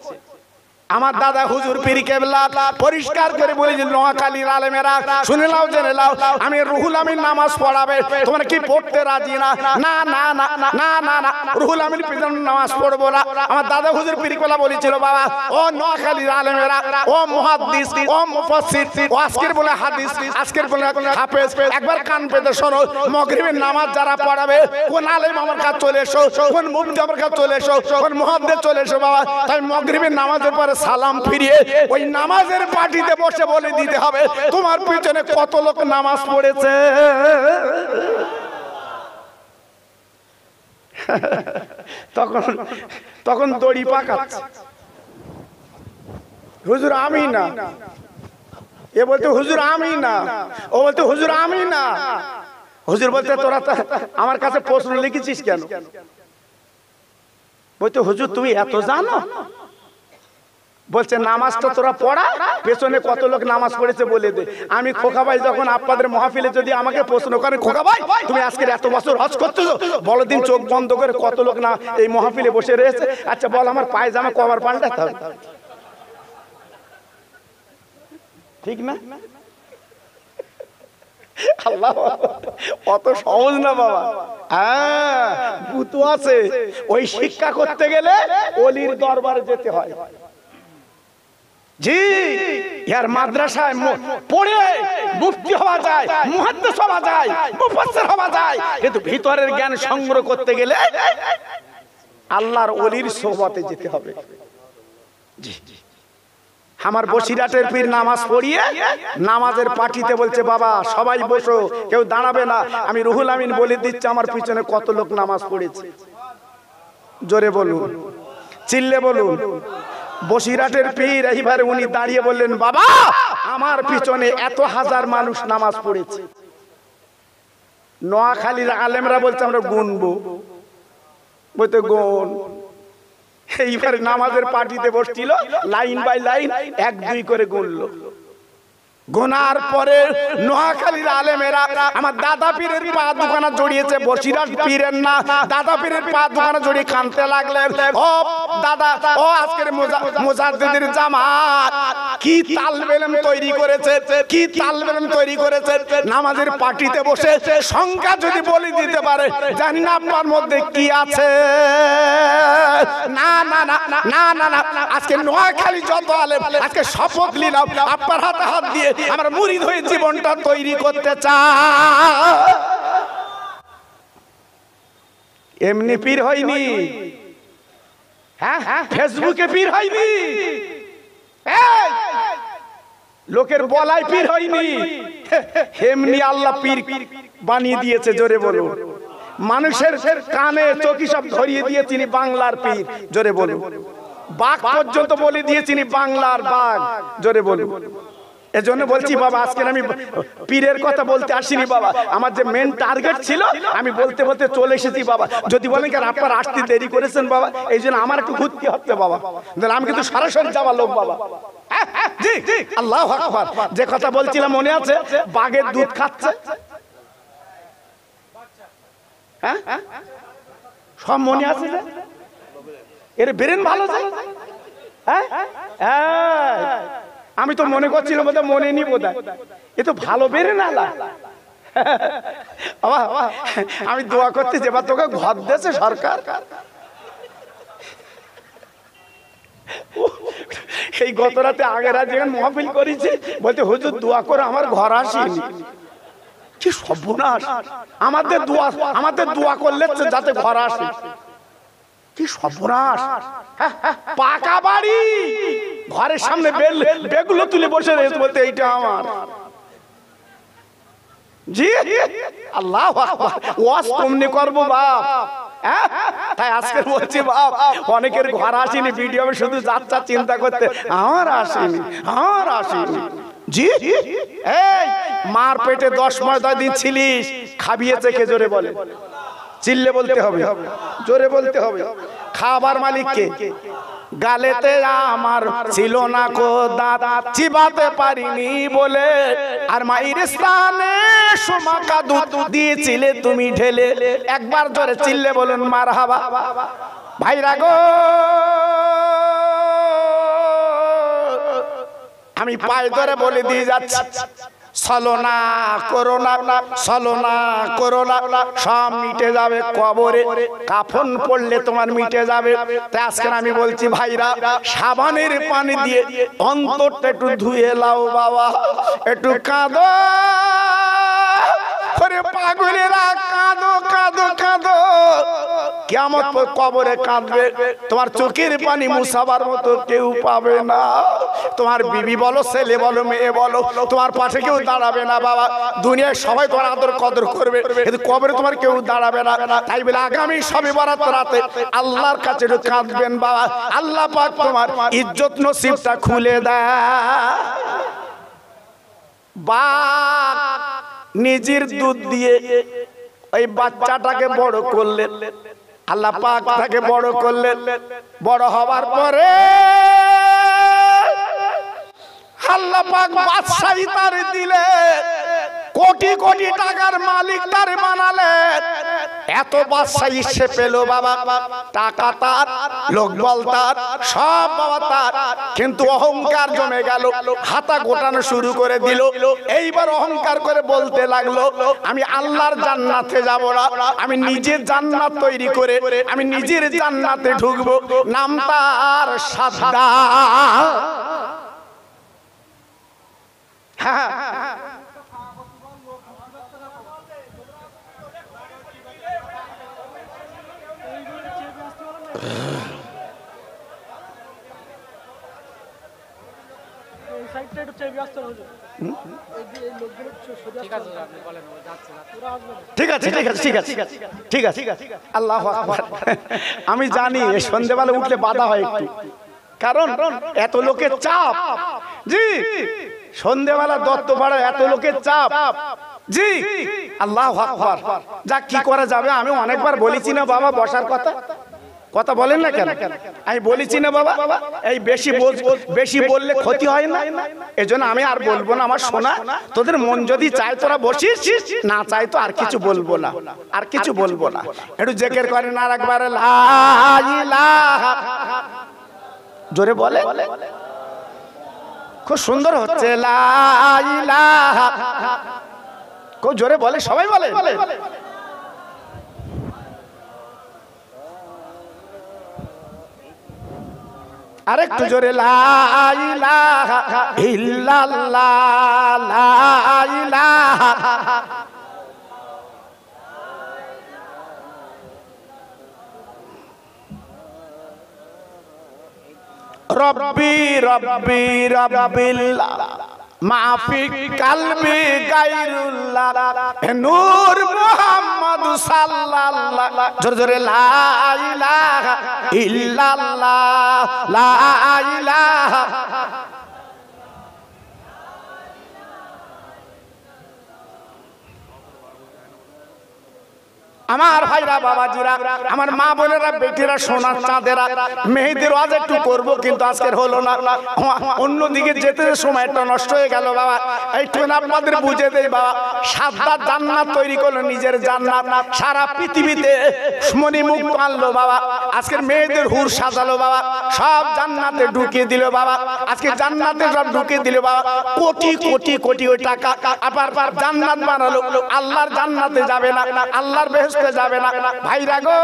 আমার দাদা হুজুর পীর কেবলা পরিষ্কার করে বলেছে, নোয়াখালীর আলেমেরা শুনে নাও, জেনে নাও, আমি রুহুল আমিন নামাজ পড়াবে, তোমরা কি পড়তে রাজি না? না না না না না না, রুহুল আমিন পিছনে নামাজ পড়বো না। আমার দাদা হুজুর পীর কেবলা বলেছিল, বাবা ও নোয়াখালীর আলেমেরা, ও মুহাদ্দিস, ও মুফাসসির, ও আজকের বলে হাদিস, আজকের বলে হাফেজ, একবার কান পেতে শোনো, মাগরিবের নামাজ যারা পড়াবে কোন আলেম আমার কাছে চলে এসো, কোন মুফতি আমার কাছে চলে এসো, কোন মুহাদ্দিস চলে এসো বাবা। তাই মাগরিবের নামাজের পরে সালাম ফিরিয়ে ওই নামাজের পার্টিতে বসে বলে দিতে হবে তোমার পিছনে কত লোক নামাজ পড়েছে। তখন তখন দড়ি পাকাচ্ছে, হুজুর আমি না, এ বলতে হুজুর আমি না, ও বলতে হুজুর আমি না। হুজুর বলতে তোরা আমার কাছে প্রশ্ন লিখেছিস কেন? বলতে হুজুর তুমি এত জানো? বলছে নামাজটা তোরা পড়া, পেছনে কত লোক নামাজ পড়েছে বলে দে। আমি খোকা ভাই যখন আপনাদের মাহফিলে যদি আমাকে প্রশ্ন করেন, খোকা ভাই তুমি আজকের এত বছর হজ করতেছো, বলো দিন চোখ বন্ধ করে কত লোক না এই মাহফিলে বসে রয়েছে, আচ্ছা বল আমার পায়জামা কবার পাল্টাতে হবে, ঠিক না? আল্লাহ, অত সহজ না বাবা। হ্যাঁ বুতু আছে, ওই শিক্ষা করতে গেলে ওলির দরবারে যেতে হয়। জি, ইয়ার মাদ্রাসায় পড়ে মুফতি হওয়া যায়, মুহাদ্দিস হওয়া যায়, মুফাসসির হওয়া যায়, কিন্তু ভিতরের জ্ঞান সংগ্রহ করতে গেলে আল্লাহর ওলির সোহবতে যেতে হবে। জি, আমার বসিরহাটের পীর নামাজ পড়িয়ে নামাজের পার্টিতে বলছে বাবা সবাই বসো, কেউ দাঁড়াবে না, আমি রুহুল আমিন বলে দিচ্ছি আমার পিছনে কত লোক নামাজ পড়েছে। জোরে বলুন, চিল্লে বলুন। বসিরহাটের পীর এইবার উনি দাঁড়িয়ে বললেন, বাবা আমার পিছনে এত হাজার মানুষ নামাজ পড়েছে। নোয়াখালীর আলেমরা বলছে আমরা গুনবো, বলতে গুন। এইবার নামাজের পার্টিতে বসছিল, লাইন বাই লাইন এক দুই করে গুনলো। গোনার পরে নোয়াখালীর আলেমেরা আমার দাদা পীরের পা দুখানা জড়িয়েছে, বসিরহাট পীরের না, দাদা পীরের পা দুখানা জড়িয়ে কাঁদতে লাগলেন, ও দাদা, ও আজকের মুজাদ্দিদের জামাত কি তালবেলম তৈরি করেছে, কি তালবেলম তৈরি করেছে। নামাজের পার্টিতে বসে সংখ্যা যদি বলে দিতে পারে জানি না আপনার মধ্যে কি আছে। না না না না না না, আজকে নোয়াখালী যত আলেম আজকে শপথ নিলাম আপনার হাতে হাত দিয়ে আমরা মুরিদ হয়ে জীবনটা তৈরি করতে চাই। এমনি পীর হয়নি, হ্যাঁ ফেসবুকে পীর হয়নি, লোকের বলাই পীর হয়নি, এমনি আল্লাহ পীর বানিয়ে দিয়েছে। জোরে বলুন। মানুষের কানে চোখে সব ধরিয়ে দিয়ে তিনি বাংলার পীর। জোরে বলুন। বাঘ পর্যন্ত বলে দিয়ে তিনি বাংলার বাঘ। জোরে বলুন। এজন্য বলছি বাবা, আজকে আমি পীরের কথা বলতে আসিনি বাবা, আমার যে মেন টার্গেট ছিল আমি বলতে বলতে চলে এসেছি বাবা। যদি বলেন কেন আপনার আসতে দেরি করেছেন বাবা, এই জন্য আমার একটু ঘুরতে হচ্ছে বাবা, আমি কিন্তু সরাসরি যাওয়ার লোক বাবা। জি আল্লাহু আকবার। যে কথা বলছিলাম মনে আছে, বাঘের দুধ খাচ্ছে, হ্যাঁ সব মনে আছে, এর ব্রেন ভালো যায়। আমি তো মনে করছিলাম বোধহয় মনে নি, বোধহয় এ তো ভালো ব্রেন আলা। আমি দোয়া করতে যেবার তোকে ঘর দিয়েছে সরকার, এই গত রাতে আগের রাত যেখানে মাহফিল করেছে বলতে হুজুর দোয়া করে আমার ঘর আসেনি। কি সর্বনাশ, আমাদের দোয়া করলে যাতে ঘর আসে। কি সর্বনাশ, পাকা বাড়ি ঘরের সামনে বেগুলো তুলে বসে রয়েছে বলতে এইটা আমার। জি আল্লাহু আকবার। ওয়াজ কমনি করবো বাপ, তাই আজকে বলছি বাপ, অনেকের ঘর আসেনি, ভিডিও শুধু যাচ্ছা চিন্তা করতে, আমার আসেনি, আমার আসেনি। জি এই মার পেটে 10 মাস 10 দিন ছিলিস, খাবিয়েছে কে? জোরে বলে, চিল্লে বলতে হবে, জোরে বলতে হবে। খাবার মালিক কে? গালেতে আমার ছিল না কো দাঁত, চিবাতে পারিনি বলে, আর মায়ের স্থানে সুমাকা দুধ দিয়েছিলে তুমি ঢেলে। একবার জোরে চিল্লে বলুন মারহাবা। ভাইরা গো, আমি পায়ে ধরে বলে দিয়ে যাচ্ছি, ছলনা করো না, ছলনা করো না, সব মিটে যাবে কবরে, কাফন পড়লে তোমার মিটে যাবে। তাই আজকে আমি বলছি ভাইরা, সাবানের পানি দিয়ে অন্তরটা একটু ধুয়ে লাও বাবা, একটু কাঁদো, ওরে পাগলেরা কাঁদো কাঁদো কাঁদো, কিয়ামত কবরে কাঁদবে, তোমার চোখের পানি মুছাবার মতো কেউ পাবে না। তোমার বিবি বলো, ছেলে বলো, মেয়ে বলো, তোমার পাশে কেউ দাঁড়াবে না বাবা। দুনিয়ায় সবাই তোমার আদর কদর করবে, কিন্তু কবরে তোমার কেউ দাঁড়াবে না। তাই বলে আগামী শবে বরাত রাতে আল্লাহর কাছে একটু কাঁদবেন বাবা, আল্লাহ পাক তোমার ইজ্জত নসিবটা খুলে দেয়। বাপ নিজের দুধ দিয়ে ওই বাচ্চাটাকে বড় করলেন, আল্লাহ পাক তাকে বড় করলেন। বড় হবার পরে আল্লাহ পাক বাদশাহী তার দিলেন, কোটি কোটি টাকার মালিক তার বানালেন। এত বাদশাহী সে পেল বাবা, টাকা তার, লোকবল তার, সব বাবা তার, কিন্তু অহংকার জমে গেল, হাতা গোটানো শুরু করে দিল। এইবার অহংকার করে বলতে লাগলো, আমি আল্লাহর জান্নাতে যাব না, আমি নিজের জান্নাত তৈরি করে আমি নিজের জান্নাতে ঢুকবো। নাম তার সাদ্দাত। হ্যাঁ ঠিক আছে ঠিক আছে ঠিক আছে ঠিক আছে ঠিক আছে। আল্লাহু আকবার। আমি জানি এই সন্ধ্যেবেলা উঠলে বাধা হয় একটু, কারণ এত লোকের চাপ। জি সন্ধ্যেবেলা দত্তপাড়ায় এত লোকের চাপ। জি আল্লাহু আকবার। যা কি করা যাবে, আমি অনেকবার বলেছি না বাবা বসার কথা, কথা বলেন না কেন? আমি বলেছি না বাবা, এই বেশি বললে ক্ষতি হয় না, এজন্য আমি আর বলবো না। আমার শোনা, তোদের মন যদি চায় তোরা বসিস, না চাই তো আর কিছু বলবো না, আর কিছু বলবো না। একটু জিকির করেন আর একবার লা ইলাহা, জোরে বলে, খুব সুন্দর হচ্ছে লা ইলাহা, খুব জোরে বলে, সবাই বলে। আরেকটু জোরে লা ইলাহা ইল্লাল্লাহ, লা ইলাহা। রব্বি রব্বি রব্বিল্লাহ মাফি কালবি গায়রুল্লাহ, নূর মুহাম্মদ সাল্লাল্লাহ। জোরে জোরে লা ইলাহা ইল্লাল্লাহ, লা ইলাহা। আমার ভাইরা, বাবাজিরা, আমার মা বোনেরা, বেটিরা, সোনার চাঁদেরা, মেয়েদের আজ একটু করবো, কিন্তু আজকের হলো না। অন্যদিকে যেতে সময়টা নষ্ট হয়ে গেল বাবা। একটু আপনাদের বুঝে দেই বাবা, সাতটা জান্নাত তৈরি করলো, নিজের জান্নাত সারা পৃথিবীতে মণিমুক্ত আনলো বাবা। আজকের মেয়েদের হুর সাজালো বাবা, সব জান্নাতে ঢুকিয়ে দিল বাবা। আজকে জান্নাতে সব ঢুকিয়ে দিল বাবা। কোটি কোটি কোটি ওই টাকা আবার জান্নাত বানালো। আল্লাহর জান্নাতে যাবে না, আল্লাহর বেহেশতে যাবে না। ভাইরা গো,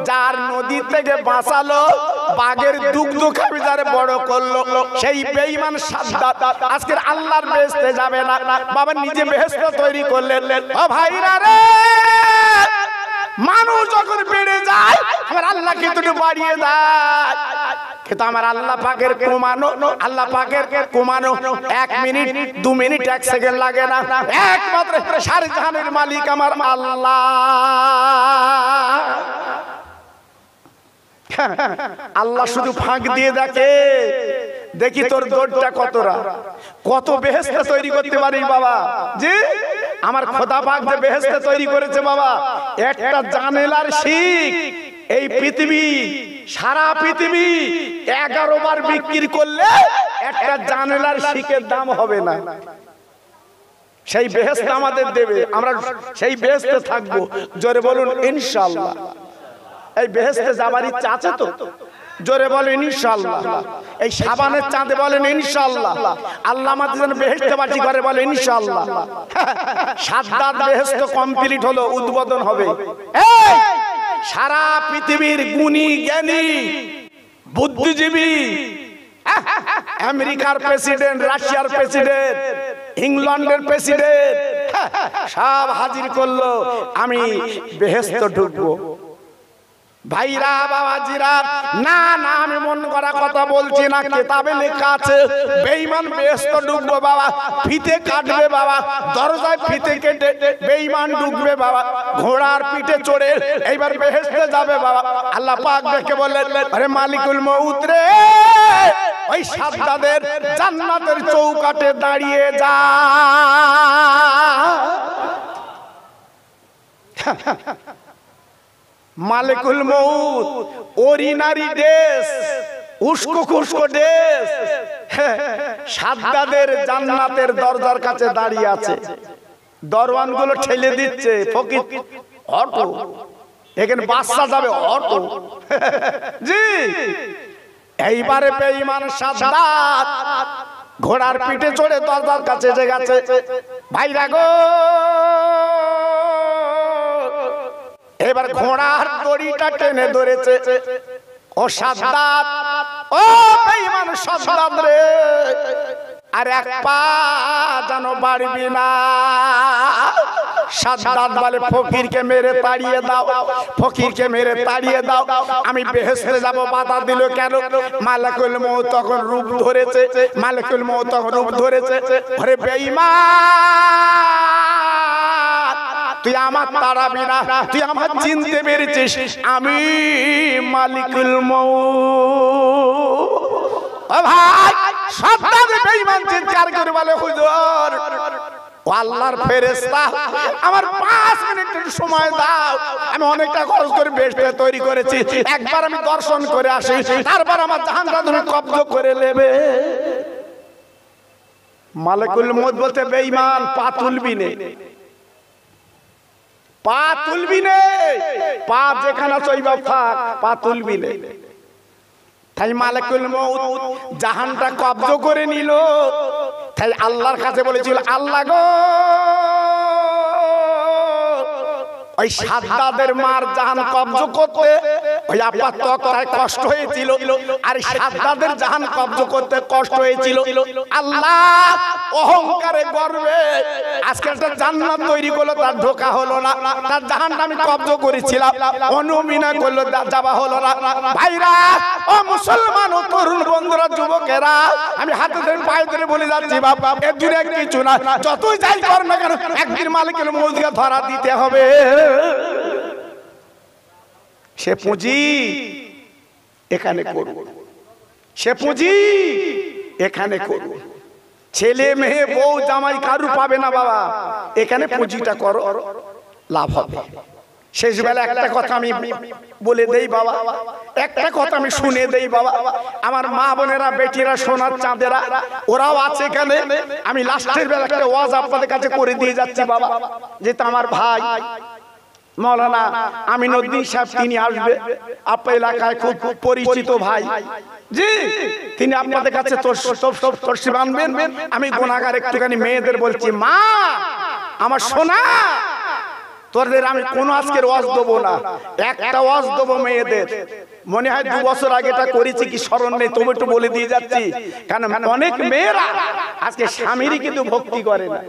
যার নদী থেকে বাঁচালো, বাঘের দুগ্ধ খাবি যারে বড় করলো, সেই বেঈমান সাদ্দাত আজকের আল্লাহর বেহেশতে যাবে না বাবা। নিজে বেহেশত তৈরি করলেন। ও ভাইরা রে, মানুষ যখন বেড়ে যায় আমার আল্লাহ কিন্তু একটু বাড়িয়ে দেয়, কিন্তু আমার আল্লাহ পাকের কমানো, আল্লাহ পাকের কমানো 1 মিনিট 2 মিনিট 1 সেকেন্ড লাগে না। একমাত্র সারে জাহানের মালিক আমার আল্লাহ। আল্লাহ শুধু ফাঁক দিয়ে দেখে, দেখি তোর দৌড়টা কতটা, কত বেহেশতে তৈরি করতে পারিস বাবা। জি, আমার খোদা পাক যে বেহেশতে তৈরি করেছে বাবা, একটা জানেলার শিক এই পৃথিবী, সারা পৃথিবী 11 বার বিক্রি করলে একটা জানেলার শিকের দাম হবে না। সেই বেহেশত আমাদের দেবে, আমরা সেই বেহেশতে থাকবো। জোরে বলুন ইনশাআল্লাহ। এই বেহেশতে যাবার ইচ্ছা আছে তো? জোরে বলেন ইনশাআল্লাহ। এই শাবানের চাঁদে বলেন ইনশাআল্লাহ। আল্লাহ আমাদের জন্য বেহেশতে বাটি করে বলেন ইনশাআল্লাহ। সাদ্দাত বেহেশত কমপ্লিট হলো, উদ্বোধন হবে। এই সারা পৃথিবীর গুণী জ্ঞানী বুদ্ধিজীবী, আমেরিকার প্রেসিডেন্ট, রাশিয়ার প্রেসিডেন্ট, ইংল্যান্ডের প্রেসিডেন্ট সব হাজির করলো, আমি বেহেশত ঢুকবো। ভাইরা, বাবাজিরা, না না, আমি মন করা কথা বলছি না, কিতাবে লেখা আছে বেঈমান বেহেশতে ঢুকবে বাবা। ফিতে কাটবে বাবা, দরজায় ফিতে কেটে বেঈমান ঢুকবে বাবা, ঘোড়ার পিঠে চড়ে এইবার বেহেশতে যাবে বাবা। আল্লাহ পাক দেখে বললেন, আরে মালিকুল মউত রে, ওই সাদ্দাদের জান্নাতের চৌকাঠে দাঁড়িয়ে যা। মালিকুল মউত অরিনারি ডেস, উস্কো খুস্কো ডেস, সাদ্দাদের জান্নাতের দরজার কাছে দাঁড়িয়ে আছে। দরওয়ান গুলো ঠেলে দিচ্ছে, ফকির অটো, এখানে বাচ্চা যাবে অটো। জি, এইবারে বেঈমান সাদ্দাত ঘোড়ার পিঠে চড়ে দরজার কাছে এসে গেছে। ভাইরা গো, এবার ঘোড়ার দড়িটা টেনে ধরেছে। ও সাদ্দাত, ও বেঈমান সাদ্দাত রে, আর এক পা যেন বাড়বি না। সাদ্দাত বলে, ফকিরকে মেরে তাড়িয়ে দাও, ফকিরকে মেরে তাড়িয়ে দাও, আমি বেহেশতে যাব। বাধা দিল কেন? মালিকুল মউত তখন রূপ ধরেছে, মালিকুল মউত তখন রূপ ধরেছে। আরে বেঈমান, তুই আমার তাড়াবি না, তুই আমার চিনতে পেরেছিস আমি মালিকুল মউত। ও ভাই, সাদ্দাত বেঈমান চিৎকার করে বলে, হুজুর ও আল্লাহর ফেরেশতা, আমার 5 মিনিটের সময় দাও, আমি অনেকটা খরচ করে বেহেশতে তৈরি করেছি, একবার আমি দর্শন করে আসি, তারপর আমার জাহান্নাম তুমি কব্জ করে নেবে। মালিকুল মউত বলতে, বেঈমান, পা তুলবি নে, পা তুলবি নে, পা যেখানে চইবা থাক, পা তুলবি নে। তাই মালিকুল মউত জাহানটা কব্জ করে নিল। তাই আল্লাহর কাছে বলেছিল, আল্লাহ গো, ওই সাদ্দাদের মার জাহান কব্জ করতে ওই আপাত তকতায় কষ্ট হয়েছিল, আর সাদ্দাদের জাহান কব্জ করতে কষ্ট হয়েছিল। আল্লাহ অহংকারে গর্বে আজকে একটা জান্নাত তৈরি করলো, তার ঢোকা হলো না, তার জাহানটা আমি কব্জ করেছিলাম, অনুমিনা করলো, যাওয়া হলো না। ভাইরা, ও মুসলমান, ও তরুণ বন্ধুরা, যুবকেরা, আমি হাতে ধরে পায়ে ধরে বলে যাচ্ছি, বাবা এর দূরে কিছু না, যতই যাই কর না কেন, একদিন মালিকের মৌতকে ধরা দিতে হবে। সে পুঁজি এখানে করব, সে পুঁজি এখানে করব। ছেলে মেয়ে বউ জামাই কারু পাবে না বাবা, এখানে পুঁজিটা করো, লাভ হবে। শেষ বেলা একটা কথা আমি বলে দেই বাবা, একটা কথা আমি শুনে দেই বাবা, আমার মা বোনেরা, বেটিরা, সোনার চাঁদেরা, ওরাও আছে এখানে। আমি লাস্টের বেলা একটা ওয়াজ আপনাদের কাছে করে দিয়ে যাচ্ছি বাবা, যেটা আমার ভাই মৌলানা আমিনউদ্দিন সাহেব, তিনি আসবে, আপনার এলাকায় খুব পরিচিত ভাই, জি, তিনি আপনাদের কাছে তরসি বাঁধবেন। আমি গুনাহগার একটুখানি মেয়েদের বলছি, মা আমার সোনা, তোদের আমি কোন আজকের ওয়াজ দেবো না, একটা ওয়াজ দেবো মেয়েদের। মনে হয় 2 বছর আগে এটা করেছি কি স্মরণ নেই, তবু একটু বলে দিয়ে যাচ্ছি, কারণ অনেক মেয়েরা আজকে স্বামীরই কিন্তু ভক্তি করে না,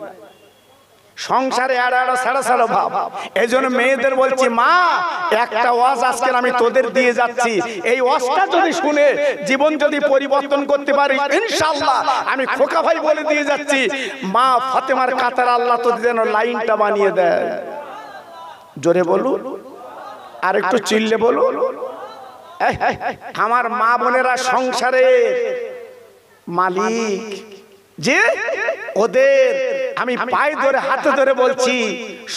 সংসারে আড়া ছাড়া ছাড়া ভাব। এই জন্য মেয়েদের বলছি, মা একটা ওয়াজ আজকে আমি তোদের দিয়ে যাচ্ছি, এই ওয়াজটা যদি শুনে জীবন যদি পরিবর্তন করতে পারি ইনশাআল্লাহ, আমি খোকা ভাই বলে দিয়ে যাচ্ছি, মা ফাতেমার কাতার আল্লাহ তোদের যেন লাইনটা বানিয়ে দেয়। জোরে বলুন, আর একটু চিল্লে বলুন। আমার মা বোনেরা সংসারে মালিক, যে ওদের আমি পায়ে ধরে হাতে ধরে বলছি,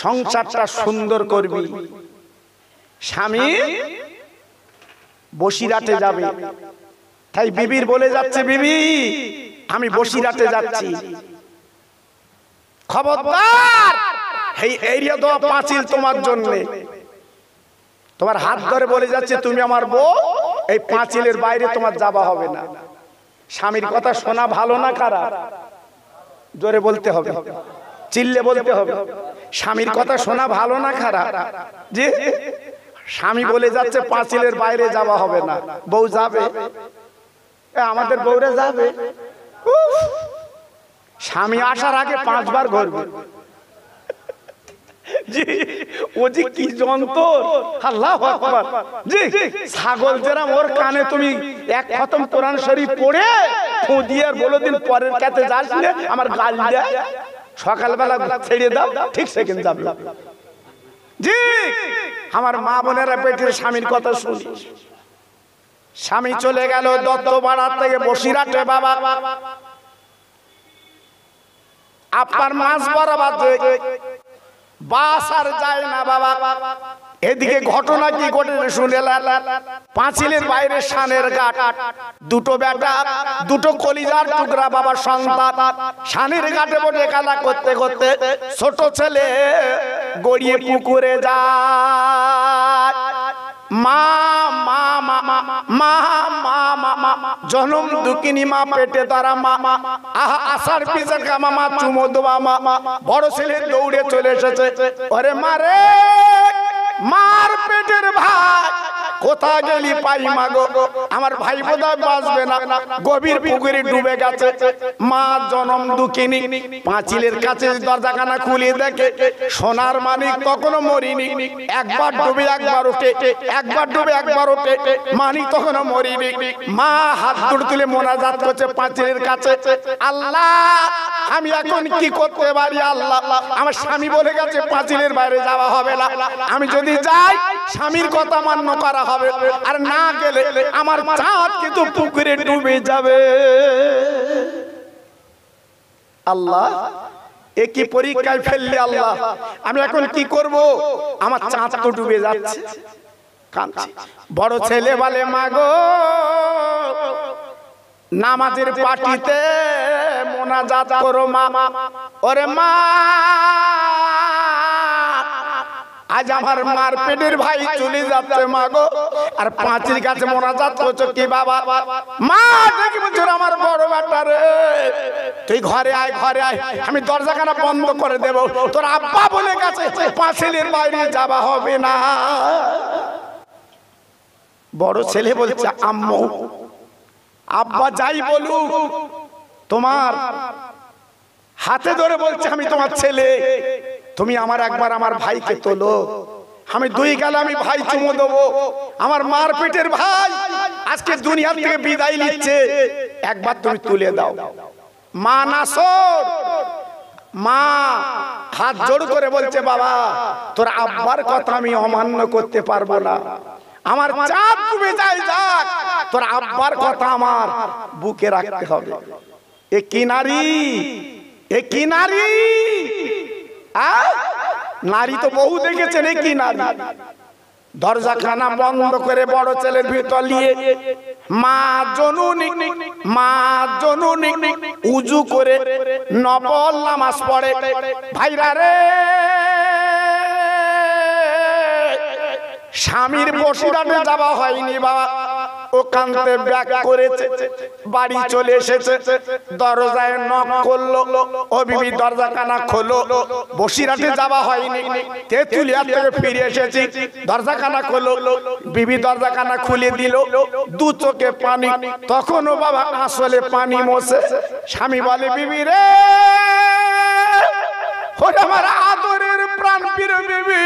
সংসারটা সুন্দর করবি। স্বামী বসিরহাটে যাবে, তাই বিবির বলে যাচ্ছে, বিবি আমি বসিরহাটে যাচ্ছি, খবরদার এই এরিয়া দেওয়া পাঁচিল তোমার জন্য। তোমার হাত ধরে বলে যাচ্ছে, তুমি আমার বউ, এই পাঁচিলের বাইরে তোমার যাওয়া হবে না। স্বামীর কথা শোনা ভালো না খারাপ? জোরে বলতে হবে, চিল্লে বলতে হবে। স্বামীর কথা শোনা ভালো না খারাপ? জি, স্বামী বলে যাচ্ছে পাঁচিলের বাইরে যাওয়া হবে না, বউ যাবে, আমাদের বউরে যাবে। স্বামী আসার আগে 5 বার ঘুরবে। জি, ও যে কি যন্ত্র, আল্লাহু আকবার। জি, ছাগল যেরকম ওর কানে তুমি এক খতম কোরআন শরীফ পড়ে ফু দিয়ে আর বলে দিন পরের কাছে যাস না, আমার গাল দেয়, সকালবেলা ছেড়ে দাও, ঠিক সেকেন্ড যাবে। জি, আমার মা বোনেরা পেটের স্বামীর কথা শুনি। স্বামী চলে গেল দত্তপাড়া থেকে বসিরহাটে, বাবা আপনার মাছ বরাবর বাস আর যায় না বাবা। এদিকে ঘটনা কি ঘটেছে শুনে, পাঁচিলের বাইরে শানের ঘাট, 2 বেটা, 2 কলিজার টুকরা বাবার সন্তান, শানের ঘাটে বসে খেলা করতে করতে ছোট ছেলে গড়িয়ে পুকুরে যায়। মা মা মা মা মা মা জনম দুঃখিনী মা, পেটে তারা মা, আহা আসার পিছন কামা মা, চুমো দেওয়া মা। বড় ছেলে দৌড়ে চলে এসেছে, ওরে মারে, মার পেটের ভাই, কোথা গেলি পাই মাগো, আমার ভাই বোধহয় বাঁচবে না, গভীর পুকুরে ডুবে গেছে। মা জনম দুঃখিনী পাঁচিলের কাছে দরজাখানা খুলে দেখে সোনার মানিক তখনও মরিনি, একবার ডুবে একবার ওঠে, একবার ডুবে একবার ওঠে, মানিক তখনও মরিনি। মা হাত জোড় তুলে মোনাজাত করছে পাঁচিলের কাছে, আল্লাহ আমি এখন কি করতে পারি? আল্লাহ আমার স্বামী বলে গেছে পাঁচিলের বাইরে যাওয়া হবে না, আমি যদি যাই স্বামীর কথা মান্য করা হবে, আর না গেলে আমার চাঁদ কিন্তু পুকুরে ডুবে যাবে। আল্লাহ একই পরীক্ষায় ফেললে আল্লাহ, আমি এখন কি করব? আমার চাঁদ তো ডুবে যাচ্ছে, কাঁদছি। বড় ছেলে বলে, মা গো, নামাজের পাটিতে মোনাজাত করো মা। ওরে মা, আজ আমার মার পেটের ভাই চলে যাচ্ছে মা গো, আর পাঁচির কাছে মোনাজাত করছো কি বাবা? মা দেখি বলছো, আমার বড় বেটা রে, তুই ঘরে আয়, ঘরে আয়, আমি দরজাখানা বন্ধ করে দেব। তোর আব্বা বলে গেছে পাঁচিলের বাইরে যাওয়া হবে না। বড় ছেলে বলছে, আম্মু, আব্বা যাই বলুক, তোমার হাতে ধরে বলছে আমি তোমার ছেলে, তুমি আমার একবার আমার ভাইকে তোলো। আমি দুই গালে আমি ভাই চুমো দেবো। আমার মার পেটের ভাই আজকে দুনিয়া থেকে বিদায় নিচ্ছে, একবার তুমি তুলে দাও। মা নাসর, মা হাত জোড় করে বলছে, বাবা তোর আব্বার কথা আমি অমান্য করতে পারবো না, আমার চাঁদ ডুবে যায় যাক, তোর আব্বার কথা আমার বুকে রাখতে হবে। এ কি নারী, এ কি নারী! নারী তো বহু দেখেছেন, এ কি নারী! দরজাখানা বন্ধ করে বড় ছেলের ভিতর নিয়ে মা জননী, মা জননী উজু করে নফল নামাজ পড়ে। ভাইরা রে, স্বামীর বসিরাটে যাওয়া হয়নি বাবা, ও কানতে ব্যাক করেছে, বাড়ি চলে এসেছে, দরজায় নক করলো, ও বিবি দরজাখানা খোলো। বসিরাটে যাওয়া হয়নি, তেঁতুলিয়া থেকে ফিরে এসেছি, দরজাখানা খোলো। বিবি দরজাখানা খুলে দিল, দু চোখে পানি, তখনও বাবা আসলে পানি মোছে। স্বামী বলে, বিবি রে, ওরে আমার আদরের প্রাণ প্রিয় বিবি,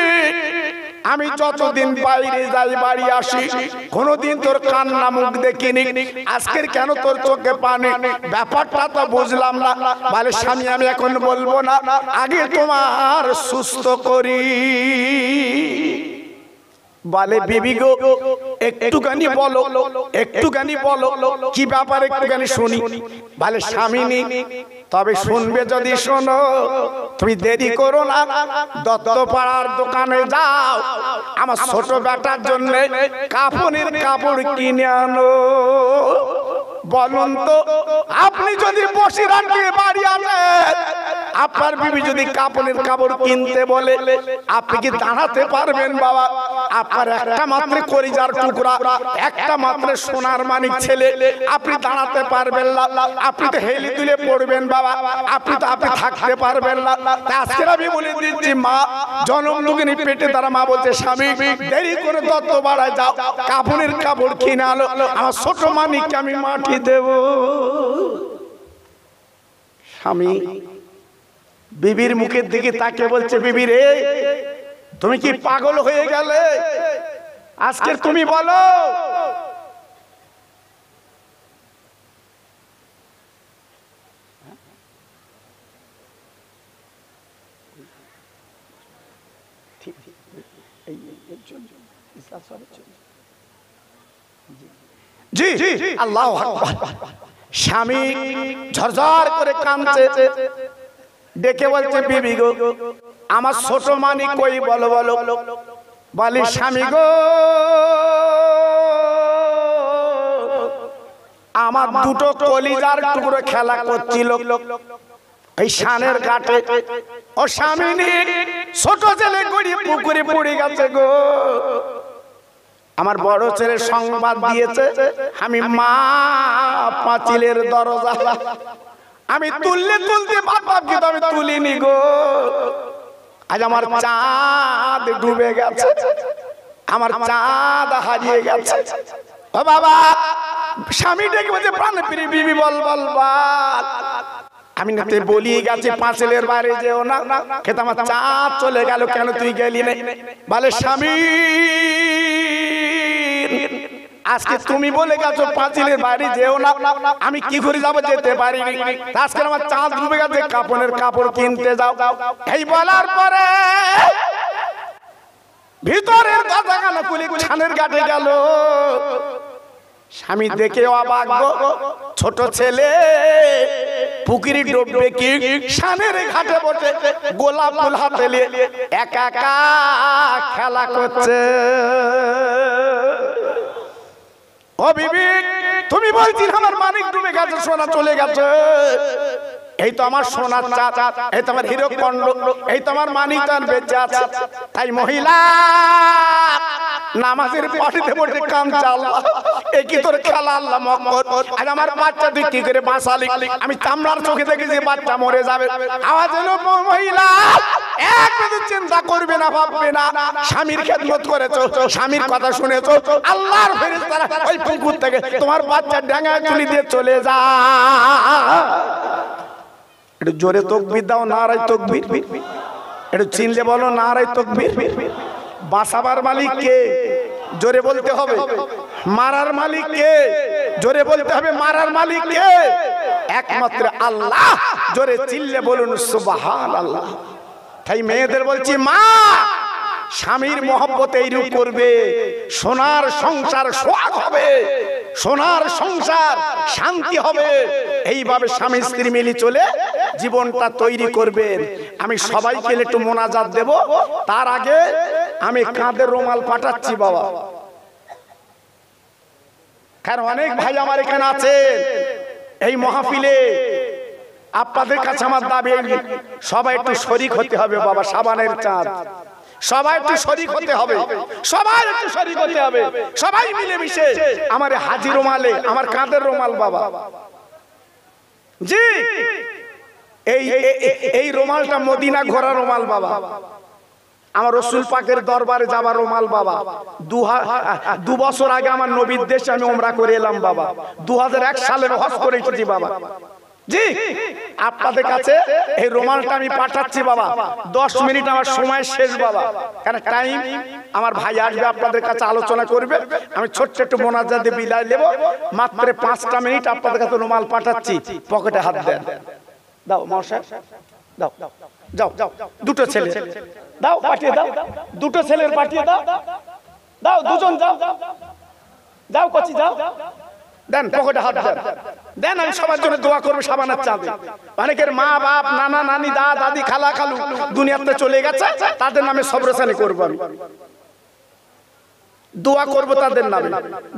আমি যতদিন বাইরে যাই বাড়ি আসি, কোনদিন তোর কান্না মুখ দেখিনি, আজকের কেন তোর চোখে পানি? ব্যাপারটা তো বুঝলাম না। বলে, স্বামী আমি এখন বলবো না, আগে তোমার সুস্থ করি। বলে, বিবি গো একটুখানি বলো, একটুখানি বলো, কি ব্যাপার একটুখানি শুনি। বলে, স্বামী তবে শুনবে যদি শোনো, তুমি দেরি করো না, দত্তপাড়ার দোকানে যাও, আমার ছোট বেটার জন্য কাফনের কাপড় কিনে আনো। বলুন তো, আপনি যদি বসিরহাট দিয়ে বাড়ি আসেন, আপনার বিবি যদি কাপনের কাপড় কিনতে বলে, আপনি কি দাঁড়াতে পারবেন বাবা? আপনার একটা মাত্র কলিজার টুকরা, একটা মাত্র সোনার মানিক ছেলে, আপনি দাঁড়াতে পারবেন না, আপনি তো হেলি তুলে পড়বেন বাবা, আপনি থাকতে পারবেন না। আজকে আমি বলে দিচ্ছি, মা জনম লুকিনি পেটে তারা মা বলছে, স্বামী দেরি করে দত্ত বাড়ায় যাও, কাপনের কাপড় কিনে আলো, আমার ছোট মানিককে আমি মাটি দেব। স্বামী বিবির মুখের দিকে তাকিয়ে বলছে, বিবি রে, তুমি কি পাগল হয়ে গেলে? আজকে তুমি বলো, জি আল্লাহু আকবার। স্বামী ঝরঝর করে কাঁদছে, ডেকে বলছে, বিবি গো আমার ছোট মানিক কই, বলো বলো। বলি, স্বামী গো আমার দুটো কলিজার টুকরো খেলা করছিল এই শানের ঘাটে, ও স্বামী ছোট ছেলে গড়িয়ে পুকুরে পড়ে গেছে গো। আমার বড় ছেলে সংবাদ দিয়েছে, আমি মা পাঁচিলের দরজা আমি তুললে তুলতে পারতাম, কিন্তু আমি তুলিনি গো। আজ আমার চাঁদ ডুবে গেছে, আমার চাঁদ হারিয়ে গেছে। ও বাবা, স্বামী ডেকে বলছে, প্রাণ প্রিয় বিবি বল বল বল। আমি না বলি গেছি পাঁচিলের বাইরে যেও না, খেতে আমার চাঁদ চলে গেল, কেন তুই গেলি না? বলে, স্বামী আজকে তুমি বলে গেছো পাঁচিলের বাইরে যেও না, আমি কি করে যাবো, যেতে পারিনি, আজকে আমার চাঁদ ডুবে গেছে, কাপনের কাপড় কিনতে যাও। এই বলার পরে ভিতরের দরজাখানা খুলে ছানের ঘাটে গেল। স্বামী দেখে অবাক গো, ছোট ছেলে পুকুরি ডুববে কি সানের ঘাটে বসে গোলাপ ফুল হাতে নিয়ে একা একা খেলা করছে। ও বিবি, তুমি বলছি আমার মানিক ডুবে গেছে, সোনা চলে গেছে, এই তো আমার সোনার চাঁদ, এই তো আমার হিরো কন্ড, এই তো আমার মানিক চাঁদ বেঁচে আছে। তাই মহিলা নামাজের পাটিতে বসে কাঁদছে, আল্লাহ এই কি তোর খেলা, আল্লাহ মকর আজ আমার বাচ্চা তুই কি করে বাঁচালি, আমি চামড়ার চোখে দেখি যে বাচ্চা মরে যাবে। আওয়াজ এলো, মহিলা এক মিনিট চিন্তা করবে না, ভাববে না, স্বামীর খেদমত করেছো, স্বামীর কথা শুনেছো, আল্লাহর ফেরেশতারা ওই পুকুর থেকে তোমার বাচ্চা ডাঙায় তুলে দিয়ে চলে যা। একটু জোরে তাকবীর দাও, নারায়ে তাকবীর। একটু চিনলে বলো নারায়ে তাকবীর। বাঁচাবার মালিক কে? জোরে বলতে হবে। মারার মালিক কে? জোরে বলতে হবে। মারার মালিক কে? একমাত্র আল্লাহ। জোরে চিল্লে বলুন সুবহানাল্লাহ। তাই মেয়েদের বলছি, মা স্বামীর মহব্বতে এইরূপ করবে, সোনার সংসার সোহাগ হবে, সোনার সংসার শান্তি হবে। এইভাবে স্বামী স্ত্রী মিলে চলে জীবনটা তৈরি করবেন। আমি সবাইকে একটু মোনাজাত দেব, তার আগে আমি কাঁধের রুমাল পাঠাচ্ছি বাবা, কারণ অনেক ভাই আমার এখানে আছেন এই মাহফিলে। আপনাদের কাছে আমার দাবি, সবাই একটু শরীক হতে হবে বাবা। সাবানের চাঁদ, সবাই একটু শরীক হতে হবে, সবাই একটু শরীক হতে হবে, সবাই মিলেমিশে আমার হাজি রুমালে, আমার কাঁধের রুমাল বাবা। জি, এই রুমালটা মদিনা ঘোরা রুমাল বাবা, আমার রাসূল পাকের দরবারে যাবার রুমাল বাবা। 2 বছর আগে আমার নবীর দেশে আমি উমরা করে এলাম বাবা, 2001 সালে হজ করে এসেছি বাবা। জি, আপনাদের কাছে এই রুমালটা আমি পাঠাচ্ছি বাবা। 10 মিনিট আমার সময় শেষ বাবা, কারণ টাইম আমার ভাই আসবে আপনাদের কাছে আলোচনা করবে। আমি ছোট্ট একটু মোনাজাত দিয়ে বিদায় নেব। মাত্র 5টা মিনিট আপনাদের কাছে রুমাল পাঠাচ্ছি, পকেটে হাত দেন। দাও মশাই, দাও, যাও যাও, দুটো ছেলে দাও, পাঠিয়ে দাও, দুটো ছেলের পাঠিয়ে দাও, দাও দুজন, যাও যাও কচি, যাও দেন, পকেটে হাত দেন, দেন। আমি সবার জন্য দোয়া করবো সাবানের চাঁদে। অনেকের মা বাপ, নানা নানি, দাদা দাদি, খালা খালু দুনিয়াতে চলে গেছে, তাদের নামে সবরসানি করবো আমি, দোয়া করবো তাদের নামে।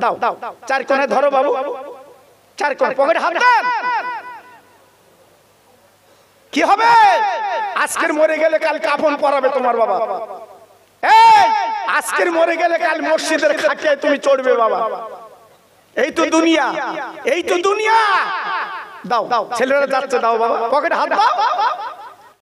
দাও দাও, 4 কোণে ধরো বাবু, 4 কোণে, পকেটে হাত দেন। কি হবে? আজকের মরে গেলে কাল কাফন পরাবে তোমার বাবা। এই আজকের মরে গেলে কাল মসজিদের খাটিয়ায় তুমি চড়বে বাবা। এই তো দুনিয়া, এই তো দুনিয়া। দাও, ছেলেরা যাচ্ছে, দাও বাবা, পকেটে হাত দাও।